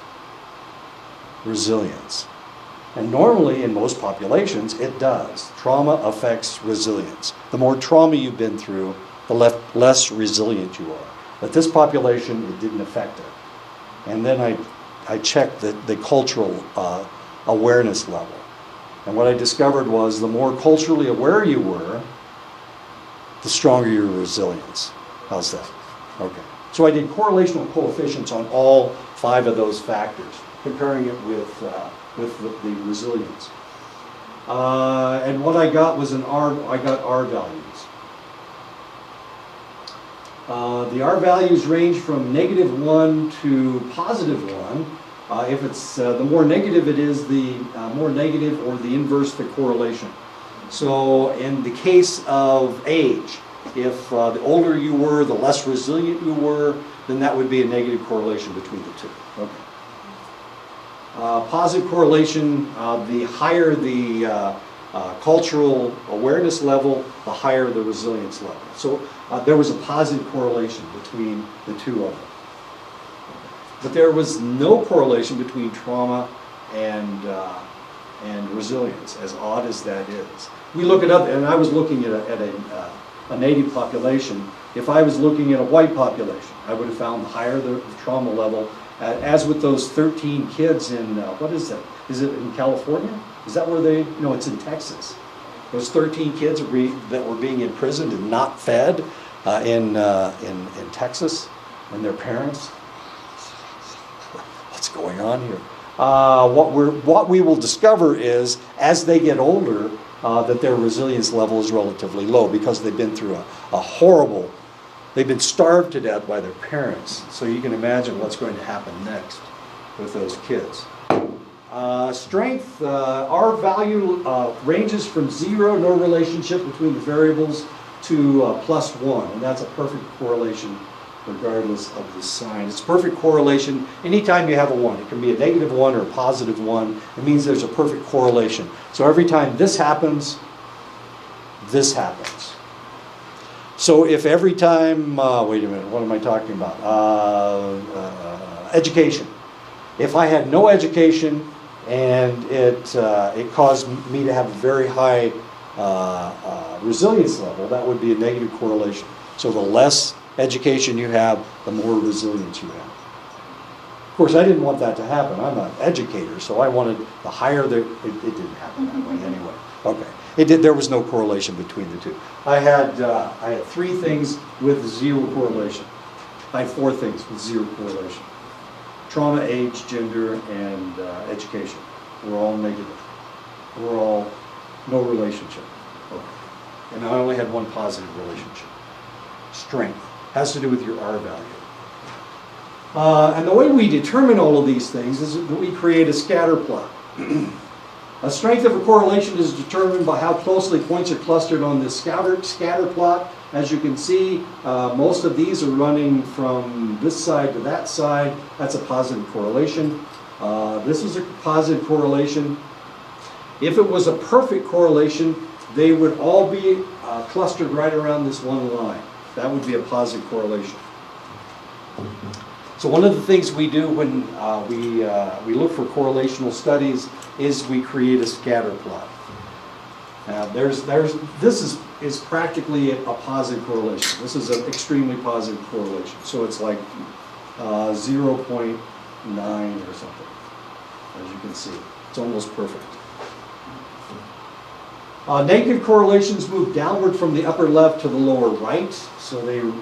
resilience. And normally in most populations, it does. Trauma affects resilience. The more trauma you've been through, the less resilient you are. But this population, it didn't affect it. And then I checked the cultural awareness level. And what I discovered was the more culturally aware you were, the stronger your resilience. How's that? Okay. So I did correlational coefficients on all 5 of those factors, comparing it with the resilience. And what I got was I got R values. The R values range from -1 to +1, If it's the more negative it is, the more negative or the inverse the correlation. So in the case of age, if the older you were, the less resilient you were, then that would be a negative correlation between the two. Okay. Positive correlation, the higher the cultural awareness level, the higher the resilience level. So there was a positive correlation between the two of them. But there was no correlation between trauma and resilience, as odd as that is. We look it up, and I was looking at a native population. If I was looking at a white population, I would have found the higher the trauma level. As with those 13 kids in, what is that? Is it in California? Is that where they, no, it's in Texas. Those 13 kids that were being imprisoned and not fed in Texas, and their parents. What's going on here? What we will discover is, as they get older, that their resilience level is relatively low because they've been through a horrible, they've been starved to death by their parents. So you can imagine what's going to happen next with those kids. Strength, our value ranges from 0, no relationship between the variables, to +1, and that's a perfect correlation regardless of the sign. It's perfect correlation anytime you have a 1. It can be a -1 or a +1. It means there's a perfect correlation. So every time this happens, this happens. So if every time, wait a minute, what am I talking about? Education. If I had no education and it caused me to have a very high resilience level, that would be a negative correlation. So the less education you have, the more resilience you have. Of course, I didn't want that to happen. I'm an educator, so I wanted the higher it didn't happen that way anyway. Okay, there was no correlation between the two. I had 3 things with 0 correlation. I had 4 things with 0 correlation. Trauma, age, gender, and education were all negative. We're all no relationship. Okay. And I only had 1 positive relationship. Strength has to do with your R value. And the way we determine all of these things is that we create a scatter plot. A strength of a correlation is determined by how closely points are clustered on this scatter plot. As you can see, most of these are running from this side to that side. That's a positive correlation. This is a positive correlation. If it was a perfect correlation, they would all be clustered right around this one line. That would be a positive correlation. So one of the things we do when we look for correlational studies is we create a scatter plot. Now this is practically a positive correlation. This is an extremely positive correlation. So it's like 0.9 or something, as you can see. It's almost perfect. Negative correlations move downward from the upper left to the lower right, so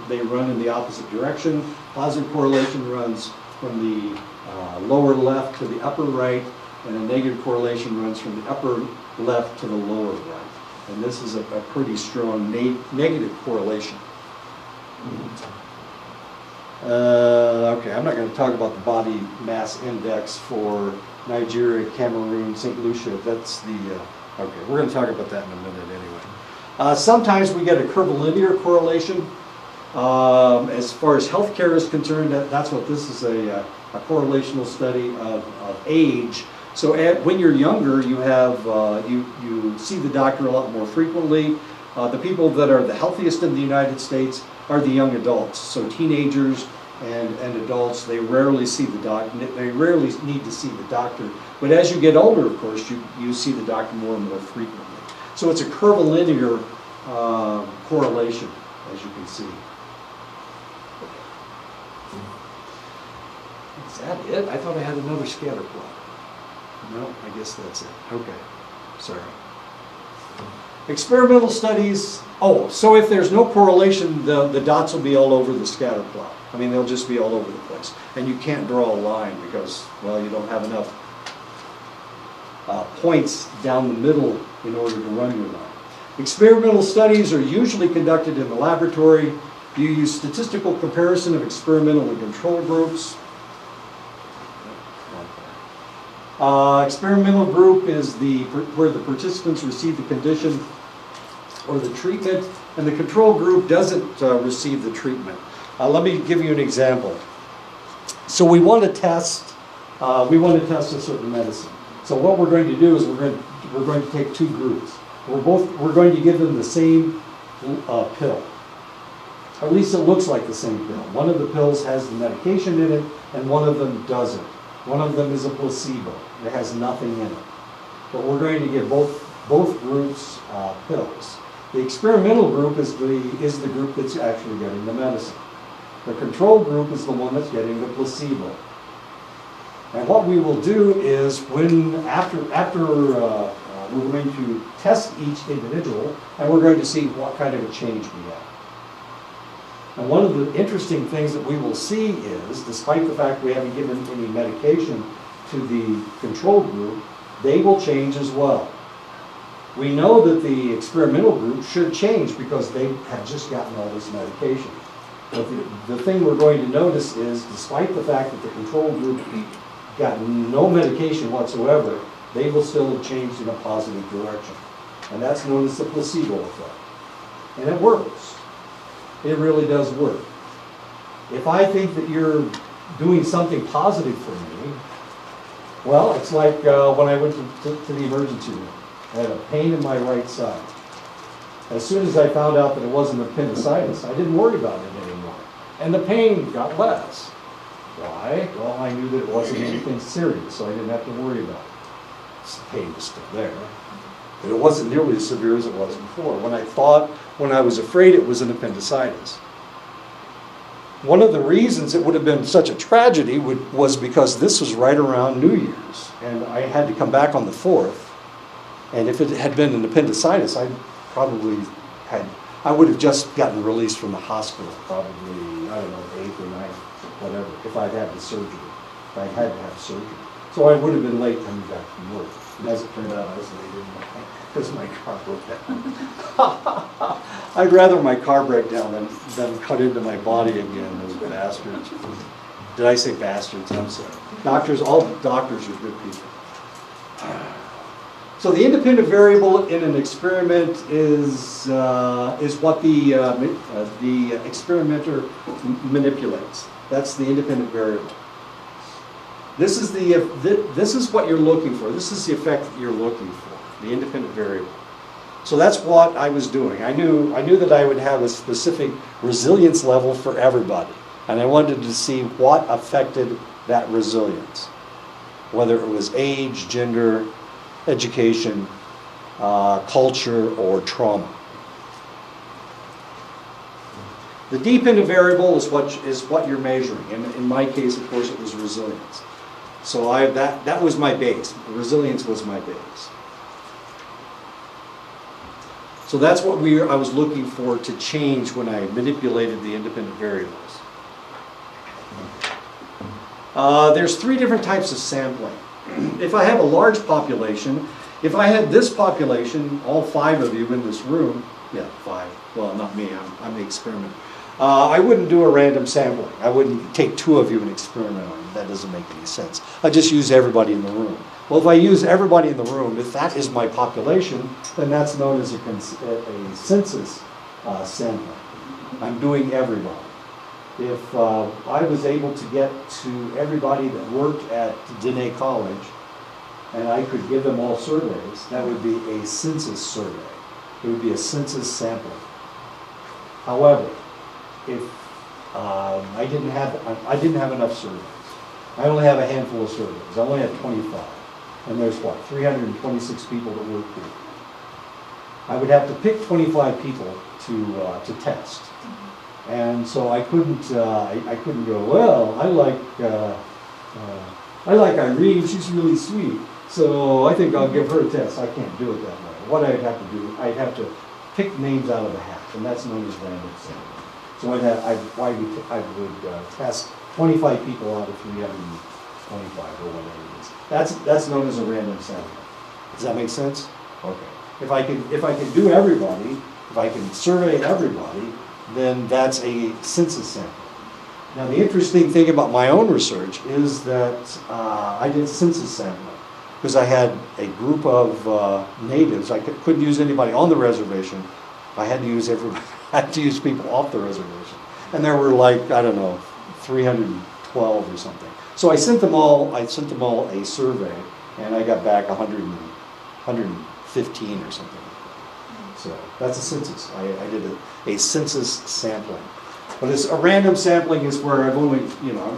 they run in the opposite direction. Positive correlation runs from the lower left to the upper right, and a negative correlation runs from the upper left to the lower right. And this is a pretty strong negative correlation. Okay, I'm not going to talk about the body mass index for Nigeria, Cameroon, St. Lucia. That's the... Okay, we're going to talk about that in a minute anyway. Sometimes we get a curvilinear correlation. As far as healthcare is concerned, that's what this is, a correlational study of age. So when you're younger, you have you see the doctor a lot more frequently. The people that are the healthiest in the United States are the young adults. So teenagers and adults, they rarely see the doctor. They rarely need to see the doctor. But as you get older, of course, you see the doctor more and more frequently. So it's a curvilinear correlation, as you can see. Is that it? I thought I had another scatter plot. No, I guess that's it. Okay, sorry. Experimental studies. Oh, so if there's no correlation, the dots will be all over the scatter plot. I mean, they'll just be all over the place. And you can't draw a line because, well, you don't have enough points down the middle in order to run your line. Experimental studies are usually conducted in the laboratory. You use statistical comparison of experimental and control groups. Experimental group is where the participants receive the condition or the treatment, and the control group doesn't receive the treatment. Let me give you an example. So we want to test a certain medicine. So what we're going to do is we're going to take two groups. We're going to give them the same pill. At least it looks like the same pill. One of the pills has the medication in it, and one of them doesn't. One of them is a placebo. It has nothing in it. But we're going to give both groups pills. The experimental group is the group that's actually getting the medicine. The control group is the one that's getting the placebo. And what we will do is after we're going to test each individual, and we're going to see what kind of a change we have. And one of the interesting things that we will see is, despite the fact we haven't given any medication to the control group, they will change as well. We know that the experimental group should change because they have just gotten all this medication. But the thing we're going to notice is, despite the fact that the control group got no medication whatsoever, they will still have changed in a positive direction. And that's known as the placebo effect. And it works. It really does work. If I think that you're doing something positive for me, well, it's like when I went to the emergency room. I had a pain in my right side. As soon as I found out that it wasn't appendicitis, I didn't worry about it anymore. And the pain got less. Why? Well, I knew that it wasn't anything serious, so I didn't have to worry about it. The pain was still there, but it wasn't nearly as severe as it was before, when I was afraid it was an appendicitis. One of the reasons it would have been such a tragedy was because this was right around New Year's, and I had to come back on the 4th. And if it had been an appendicitis, I would have just gotten released from the hospital, probably, 8th or 9th, whatever, if I'd had the surgery, if I had to have surgery. So I would have been late coming back from work. And as it turned out, I was late because my car broke down. I'd rather my car break down than cut into my body again, those bastards. Did I say bastards? I'm sorry. All doctors are good people. So the independent variable in an experiment is what the experimenter manipulates. That's the independent variable. This is what you're looking for. This is the effect that you're looking for, the independent variable. So that's what I was doing. I knew that I would have a specific resilience level for everybody, and I wanted to see what affected that resilience, whether it was age, gender, education, culture, or trauma. The dependent variable is what you're measuring, and in my case, of course, it was resilience. So that was my base. Resilience was my base. So that's what I was looking for to change when I manipulated the independent variables. There's 3 different types of sampling. If I have a large population, if I had this population, all 5 of you in this room, 5, well, not me, I'm the experimenter. I wouldn't do a random sampling. I wouldn't take 2 of you and experiment on you. That doesn't make any sense. I just use everybody in the room. Well, if I use everybody in the room, if that is my population, then that's known as a census sampling. I'm doing everybody. If I was able to get to everybody that worked at Diné College, and I could give them all surveys, that would be a census survey. It would be a census sampling. However, if I didn't have enough surveys, I only have a handful of surveys. I only have 25, and there's 326 people that work here. I would have to pick 25 people to test. And so I couldn't go, well, I like Irene, she's really sweet, so I think I'll give her a test. I can't do it that way. What I'd have to do, I'd have to pick names out of a hat, and that's known as random sampling. So I would test 25 people out of 325 or whatever it is. That's known as a random sampling. Does that make sense? Okay. If I can do everybody, if I can survey everybody, then that's a census sample. Now the interesting thing about my own research is that I did census sampling. because I had a group of natives. I couldn't use anybody on the reservation. I had to use everybody. I had to use people off the reservation, and there were like, I don't know, 312 or something. So I sent them all a survey, and I got back 115 or something. So that's a census. I did a census sampling. But it's a random sampling is where I've only,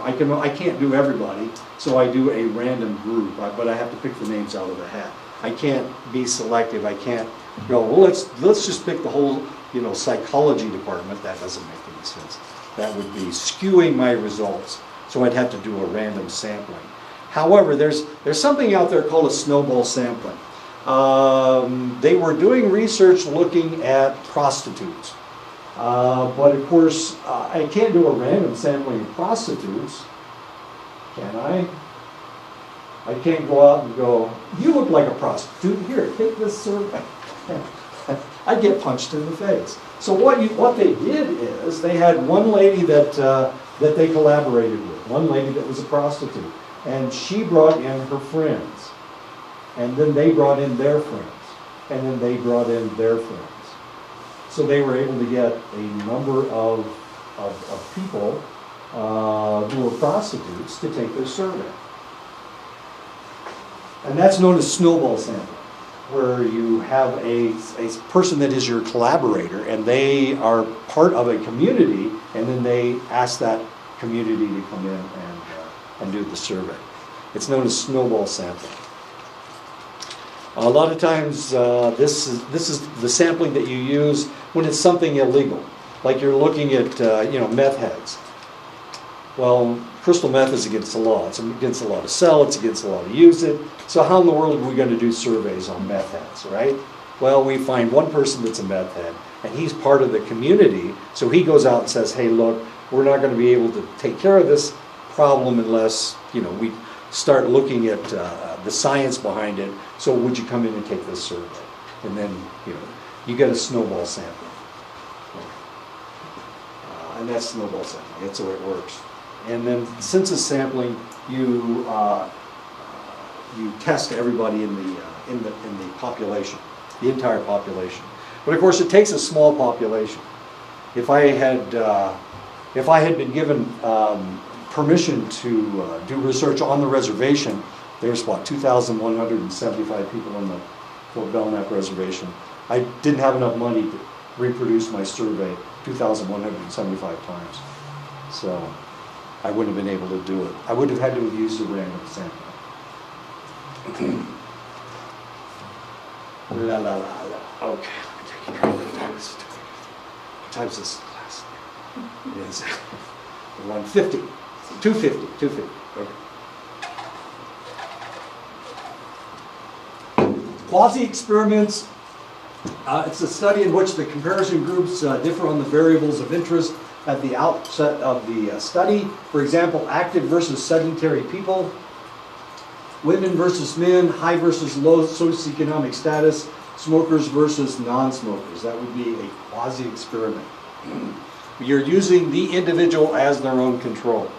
I can't do everybody, so I do a random group, but I have to pick the names out of the hat. I can't be selective. I can't go, well, let's just pick the whole, psychology department. That doesn't make any sense. That would be skewing my results. So I'd have to do a random sampling. However, there's something out there called a snowball sampling. They were doing research looking at prostitutes. But of course, I can't do a random sampling of prostitutes, can I? I can't go out and go, you look like a prostitute, here, take this survey. I'd get punched in the face. So what they did is, they had one lady that they collaborated with, one lady that was a prostitute, and she brought in her friends, and then they brought in their friends, and then they brought in their friends. So they were able to get a number of people who were prostitutes to take their survey. And that's known as snowball sampling, where you have a person that is your collaborator, and they are part of a community, and then they ask that community to come in and do the survey. It's known as snowball sampling. A lot of times, this is the sampling that you use when it's something illegal, like you're looking at meth heads. Well, crystal meth is against the law. It's against the law to sell. It's against the law to use it. So how in the world are we going to do surveys on meth heads, right? Well, we find one person that's a meth head, and he's part of the community. So he goes out and says, "Hey, look, we're not going to be able to take care of this problem unless we start looking at the science behind it. So would you come in and take this survey?" And then you get a snowball sampling, and that's snowball sampling. That's the way it works. And then census sampling, you test everybody in the population, the entire population. But of course, it takes a small population. If I had been given permission to do research on the reservation, there's 2,175 people on the Fort Belknap reservation. I didn't have enough money to reproduce my survey 2,175 times. So I wouldn't have been able to do it. I would have had to have used a random sample. La la la la. Okay, let me take you through the times. What time is this class? It is 150. 250. Okay. Quasi-experiments. It's a study in which the comparison groups differ on the variables of interest at the outset of the study. For example, active versus sedentary people, women versus men, high versus low socioeconomic status, smokers versus non-smokers. That would be a quasi-experiment. You're using the individual as their own control.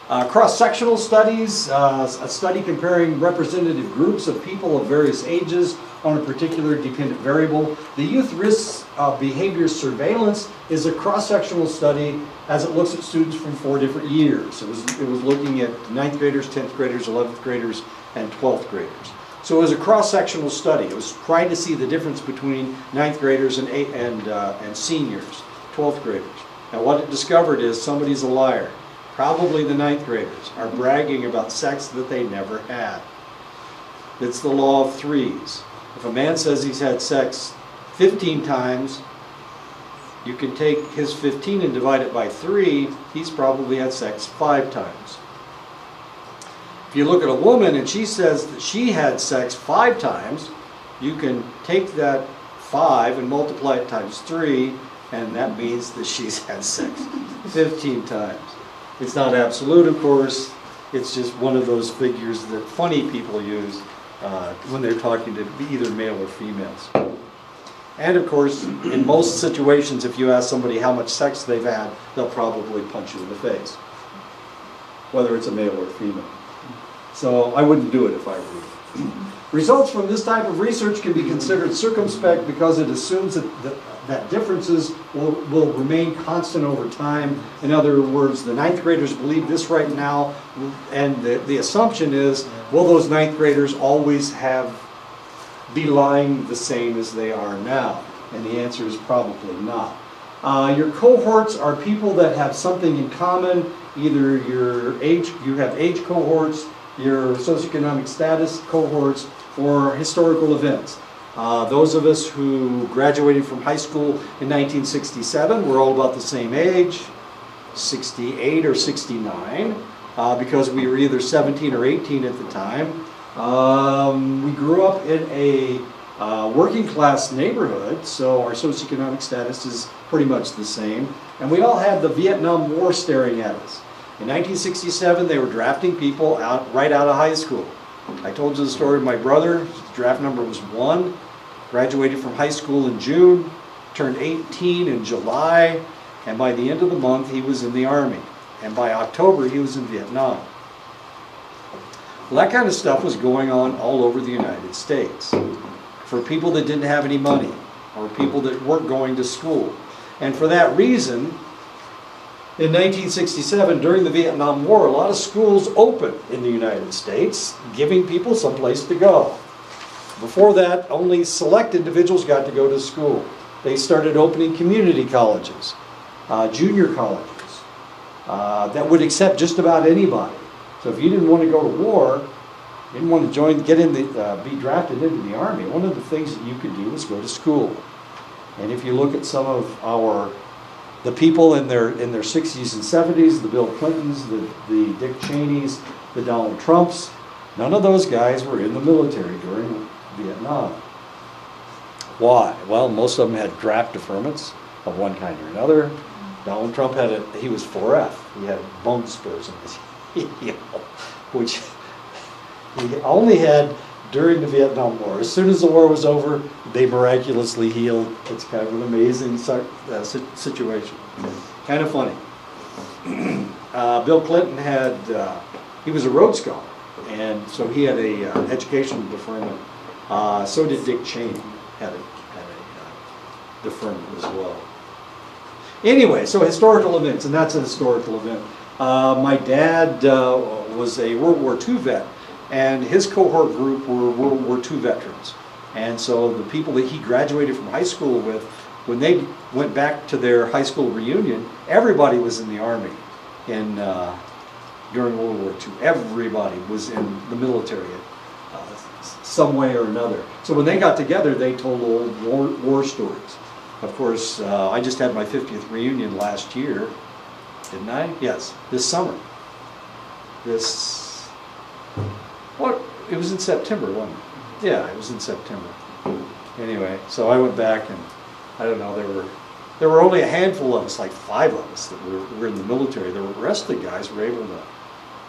Cross-sectional studies, a study comparing representative groups of people of various ages on a particular dependent variable. The Youth Risk Behavior Surveillance is a cross-sectional study as it looks at students from 4 different years. It was looking at 9th graders, 10th graders, 11th graders, and 12th graders. So it was a cross-sectional study. It was trying to see the difference between 9th graders and seniors, 12th graders. Now what it discovered is somebody's a liar. Probably the 9th graders are bragging about sex that they never had. It's the law of threes. If a man says he's had sex 15 times, you can take his 15 and divide it by 3, he's probably had sex 5 times. If you look at a woman and she says that she had sex 5 times, you can take that 5 and multiply it times 3, and that means that she's had sex 15 times. It's not absolute, of course. It's just one of those figures that funny people use when they're talking to either male or females. And of course, in most situations, if you ask somebody how much sex they've had, they'll probably punch you in the face, whether it's a male or a female. So I wouldn't do it if I were you. Results from this type of research can be considered circumspect because it assumes that differences will remain constant over time. In other words, the ninth graders believe this right now, and the assumption is, will those ninth graders always be lying the same as they are now? And the answer is probably not. Your cohorts are people that have something in common, either you have age cohorts, your socioeconomic status cohorts, or historical events. Those of us who graduated from high school in 1967, we're all about the same age, 68 or 69, because we were either 17 or 18 at the time. We grew up in a working class neighborhood, so our socioeconomic status is pretty much the same. And we all had the Vietnam War staring at us. In 1967, they were drafting people right out of high school. I told you the story of my brother. His draft number was 1. Graduated from high school in June, turned 18 in July, and by the end of the month, he was in the Army. And by October, he was in Vietnam. Well, that kind of stuff was going on all over the United States for people that didn't have any money or people that weren't going to school. And for that reason, in 1967, during the Vietnam War, a lot of schools opened in the United States, giving people someplace to go. Before that, only select individuals got to go to school. They started opening community colleges, junior colleges, that would accept just about anybody. So if you didn't want to go to war, didn't want to be drafted into the Army, one of the things that you could do was go to school. And if you look at some of the people in their 60s and 70s, the Bill Clintons, the Dick Cheneys, the Donald Trumps, none of those guys were in the military during Vietnam. Why? Well, most of them had draft deferments of one kind or another. Donald Trump he was 4F. He had bone spurs in his heel, which he only had during the Vietnam War. As soon as the war was over, they miraculously healed. It's kind of an amazing situation. Kind of funny. Bill Clinton he was a Rhodes Scholar, and so he had a educational deferment. So did Dick Cheney, had a deferment as well. Anyway, so historical events, and that's a historical event. My dad was a World War II vet, and his cohort group were World War II veterans. And so the people that he graduated from high school with, when they went back to their high school reunion, everybody was in the Army during World War II. Everybody was in the military some way or another. So when they got together, they told old war stories. Of course, I just had my 50th reunion last year, didn't I? Yes, this summer. It was in September, wasn't it? Yeah, it was in September. Anyway, so I went back, and I don't know, there were only a handful of us, like 5 of us, that were in the military. The rest of the guys were able to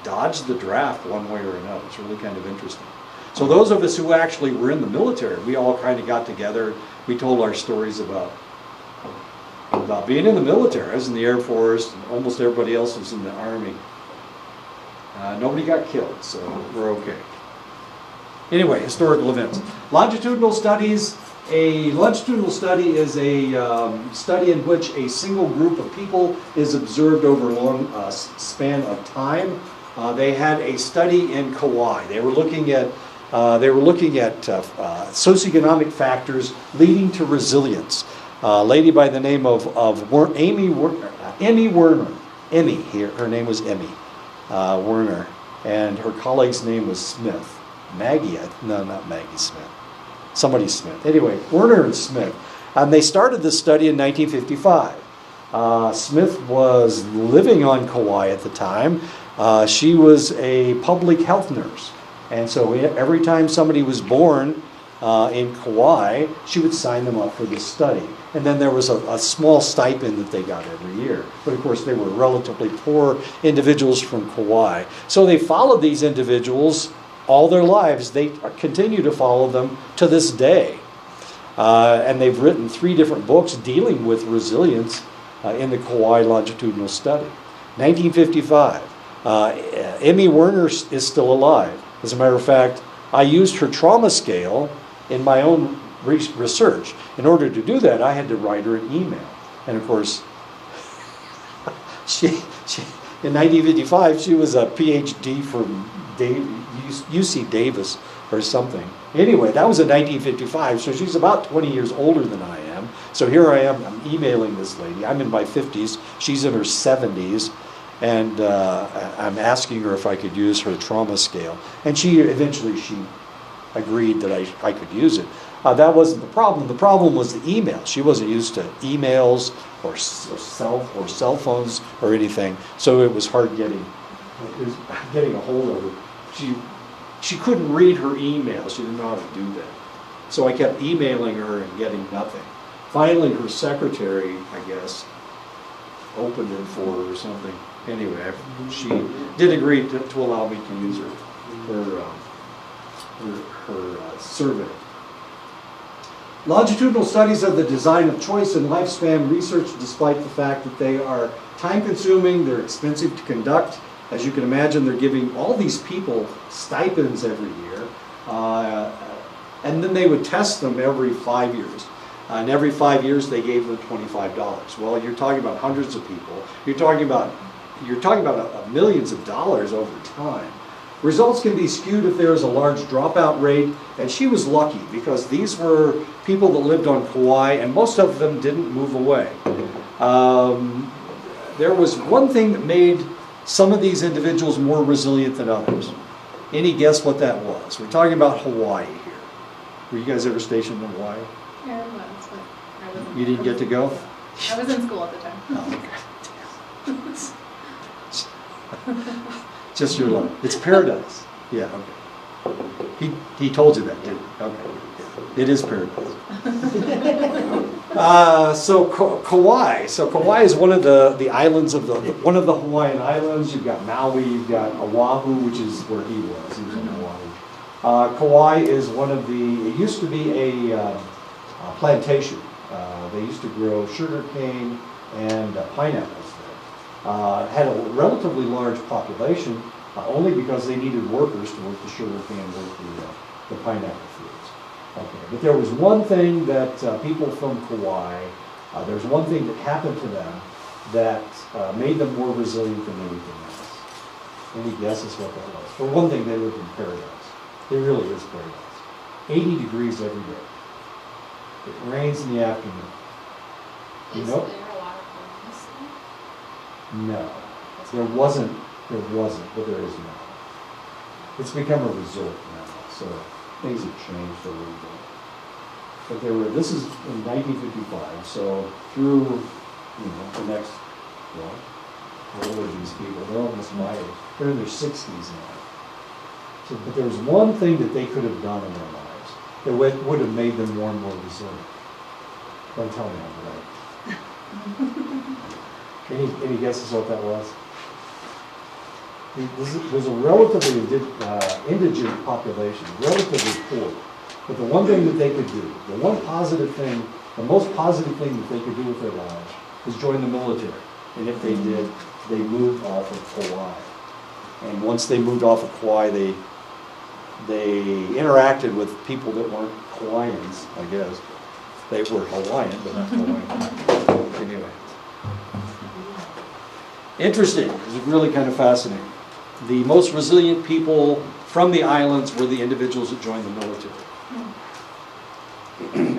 dodge the draft one way or another. It's really kind of interesting. So those of us who actually were in the military, we all kind of got together. We told our stories about being in the military. I was in the Air Force, and almost everybody else was in the Army. Nobody got killed, so we're okay. Anyway, historical events. Longitudinal studies. A longitudinal study is a study in which a single group of people is observed over a long span of time. They had a study in Kauai. They were looking at socioeconomic factors leading to resilience. A lady by the name of Emmy Werner. Emmy here. Her name was Emmy Werner, and her colleague's name was Smith. No, not Maggie Smith. Somebody Smith. Anyway, Werner and Smith. And they started this study in 1955. Smith was living on Kauai at the time. She was a public health nurse. And so every time somebody was born in Kauai, she would sign them up for this study. And then there was a small stipend that they got every year. But of course, they were relatively poor individuals from Kauai. So they followed these individuals all their lives. They continue to follow them to this day. And they've written 3 different books dealing with resilience in the Kauai longitudinal study. 1955. Emmy Werner is still alive. As a matter of fact, I used her trauma scale in my own research. In order to do that, I had to write her an email. And of course, she in 1955, she was a PhD from UC Davis or something. Anyway, that was in 1955, so she's about 20 years older than I am. So here I am, I'm emailing this lady. I'm in my 50s, she's in her 70s, and I'm asking her if I could use her trauma scale. And she agreed that I could use it. That wasn't the problem. The problem was the email. She wasn't used to emails or cell phones or anything, so it was hard getting a hold of her. She couldn't read her email. She didn't know how to do that. So I kept emailing her and getting nothing. Finally, her secretary, I guess, opened it for her or something. Anyway, she did agree to allow me to use her survey. Longitudinal studies of the design of choice and lifespan research, despite the fact that they are time-consuming, they're expensive to conduct. As you can imagine, they're giving all these people stipends every year, and then they would test them every 5 years. And every 5 years, they gave them $25. Well, you're talking about hundreds of people. You're talking about millions of dollars over time. Results can be skewed if there is a large dropout rate, and she was lucky because these were people that lived on Kauai, and most of them didn't move away. There was one thing that made some of these individuals more resilient than others. Any guess what that was? We're talking about Hawaii here. Were you guys ever stationed in Hawaii? Yeah, I was, but I wasn't. You didn't get to go? I was in school at the time. Oh, okay. Just your luck. It's paradise. Yeah, okay. He told you that, didn't he? Okay. It is paradise. So Kauai. So Kauai is one of the islands of one of the Hawaiian islands. You've got Maui, you've got Oahu, which is where he was. He was in Oahu. Kauai is it used to be a plantation. They used to grow sugar cane and pineapples there. Had a relatively large population, only because they needed workers to work the sugar cane, work the pineapple fields. Okay, but there was one thing that people from Kauai, there's one thing that happened to them that made them more resilient than anything else. Any guesses what that was? For one thing, they lived in paradise. It really is paradise. 80 degrees every day. It rains in the afternoon. You Is know? there a lot of homeless there? No, there wasn't, but there is now. It's become a resort now, so things have changed a little bit. But this is in 1955, so through, the next, how old are these people? They're almost my age. They're in their 60s now. So, but there was one thing that they could have done in their lives that would have made them more and more resilient. Don't tell me I'm right. Any guesses what that was? There's a relatively indigent population, relatively poor. But the one thing that they could do, the most positive thing that they could do with their lives is join the military. And if they did, they moved off of Kauai. And once they moved off of Kauai, they interacted with people that weren't Hawaiians, I guess. They were Hawaiian, but not Hawaiian. Anyway. Interesting. It was really kind of fascinating. The most resilient people from the islands were the individuals that joined the military.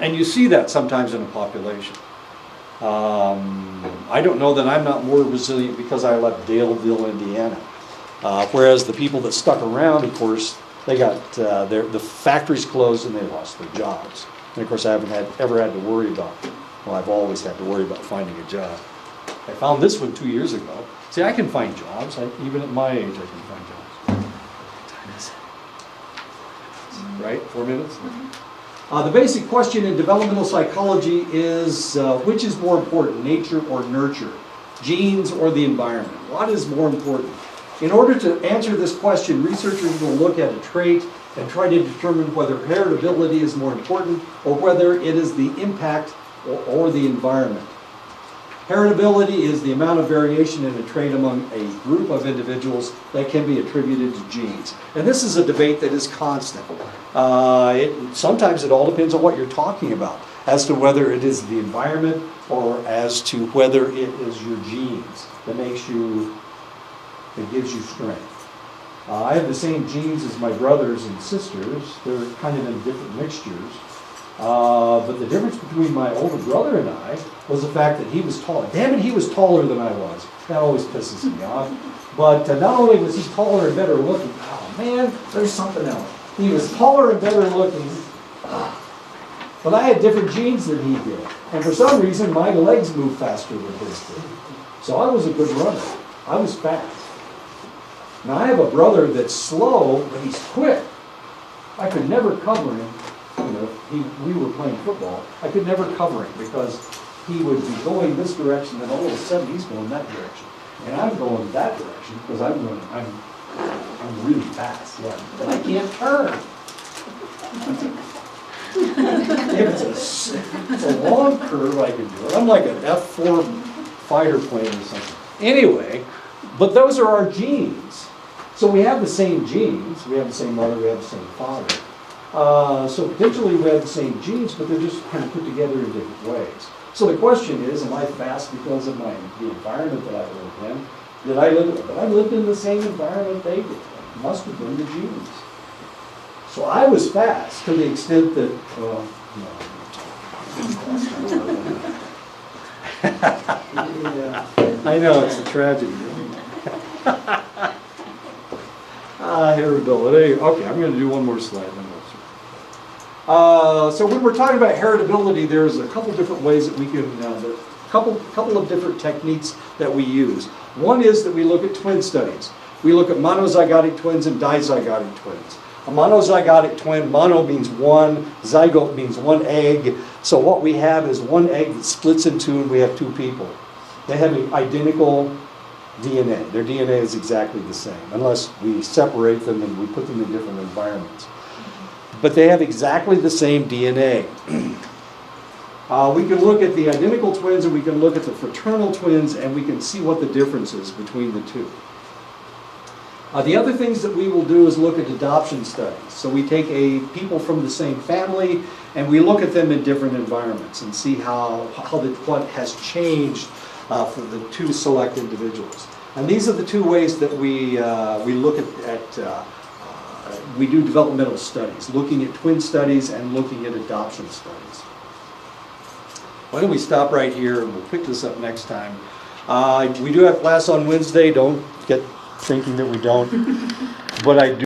And you see that sometimes in a population. I don't know that I'm not more resilient because I left Daleville, Indiana. Whereas the people that stuck around, of course, they got the factories closed and they lost their jobs. And of course, I haven't ever had to worry about, I've always had to worry about finding a job. I found this one 2 years ago. See, I can find jobs. Even at my age, I can find jobs. What time is it? Right? 4 minutes? Mm-hmm. The basic question in developmental psychology is, which is more important, nature or nurture? Genes or the environment? What is more important? In order to answer this question, researchers will look at a trait and try to determine whether heritability is more important or whether it is the impact or the environment. Heritability is the amount of variation in a trait among a group of individuals that can be attributed to genes. And this is a debate that is constant. Sometimes it all depends on what you're talking about, as to whether it is the environment or as to whether it is your genes that gives you strength. I have the same genes as my brothers and sisters. They're kind of in different mixtures. But the difference between my older brother and I was the fact that he was taller. Damn it, he was taller than I was. That always pisses me off. But not only was he taller and better looking, oh man, there's something else. He was taller and better looking, but I had different genes than he did. And for some reason, my legs moved faster than his did. So I was a good runner. I was fast. Now I have a brother that's slow, but he's quick. I could never cover him. We were playing football. I could never cover him because he would be going this direction, and all of a sudden he's going that direction, and I'm going that direction because I'm really fast. Yeah, but I can't turn. If it's a long curve, I can do it. I'm like an F-4 fighter plane or something. Anyway, but those are our genes. So we have the same genes. We have the same mother. We have the same father. So potentially we have the same genes, but they're just kind of put together in different ways. So the question is, am I fast because of the environment that I lived in? Did I lived in the same environment they did? It must have been the genes. So I was fast to the extent that, I know, it's a tragedy. Heritability. Okay, I'm going to do one more slide. So when we're talking about heritability, there's a couple different ways that we can, a couple of different techniques that we use. One is that we look at twin studies. We look at monozygotic twins and dizygotic twins. A monozygotic twin, mono means one, zygote means one egg. So what we have is one egg that splits in two and we have two people. They have identical DNA. Their DNA is exactly the same, unless we separate them and we put them in different environments. But they have exactly the same DNA. We can look at the identical twins and we can look at the fraternal twins and we can see what the difference is between the two. The other things that we will do is look at adoption studies. So we take people from the same family and we look at them in different environments and see what has changed for the two select individuals. And these are the two ways that we look at we do developmental studies, looking at twin studies and looking at adoption studies. Why don't we stop right here and we'll pick this up next time. We do have class on Wednesday. Don't get thinking that we don't. But I do.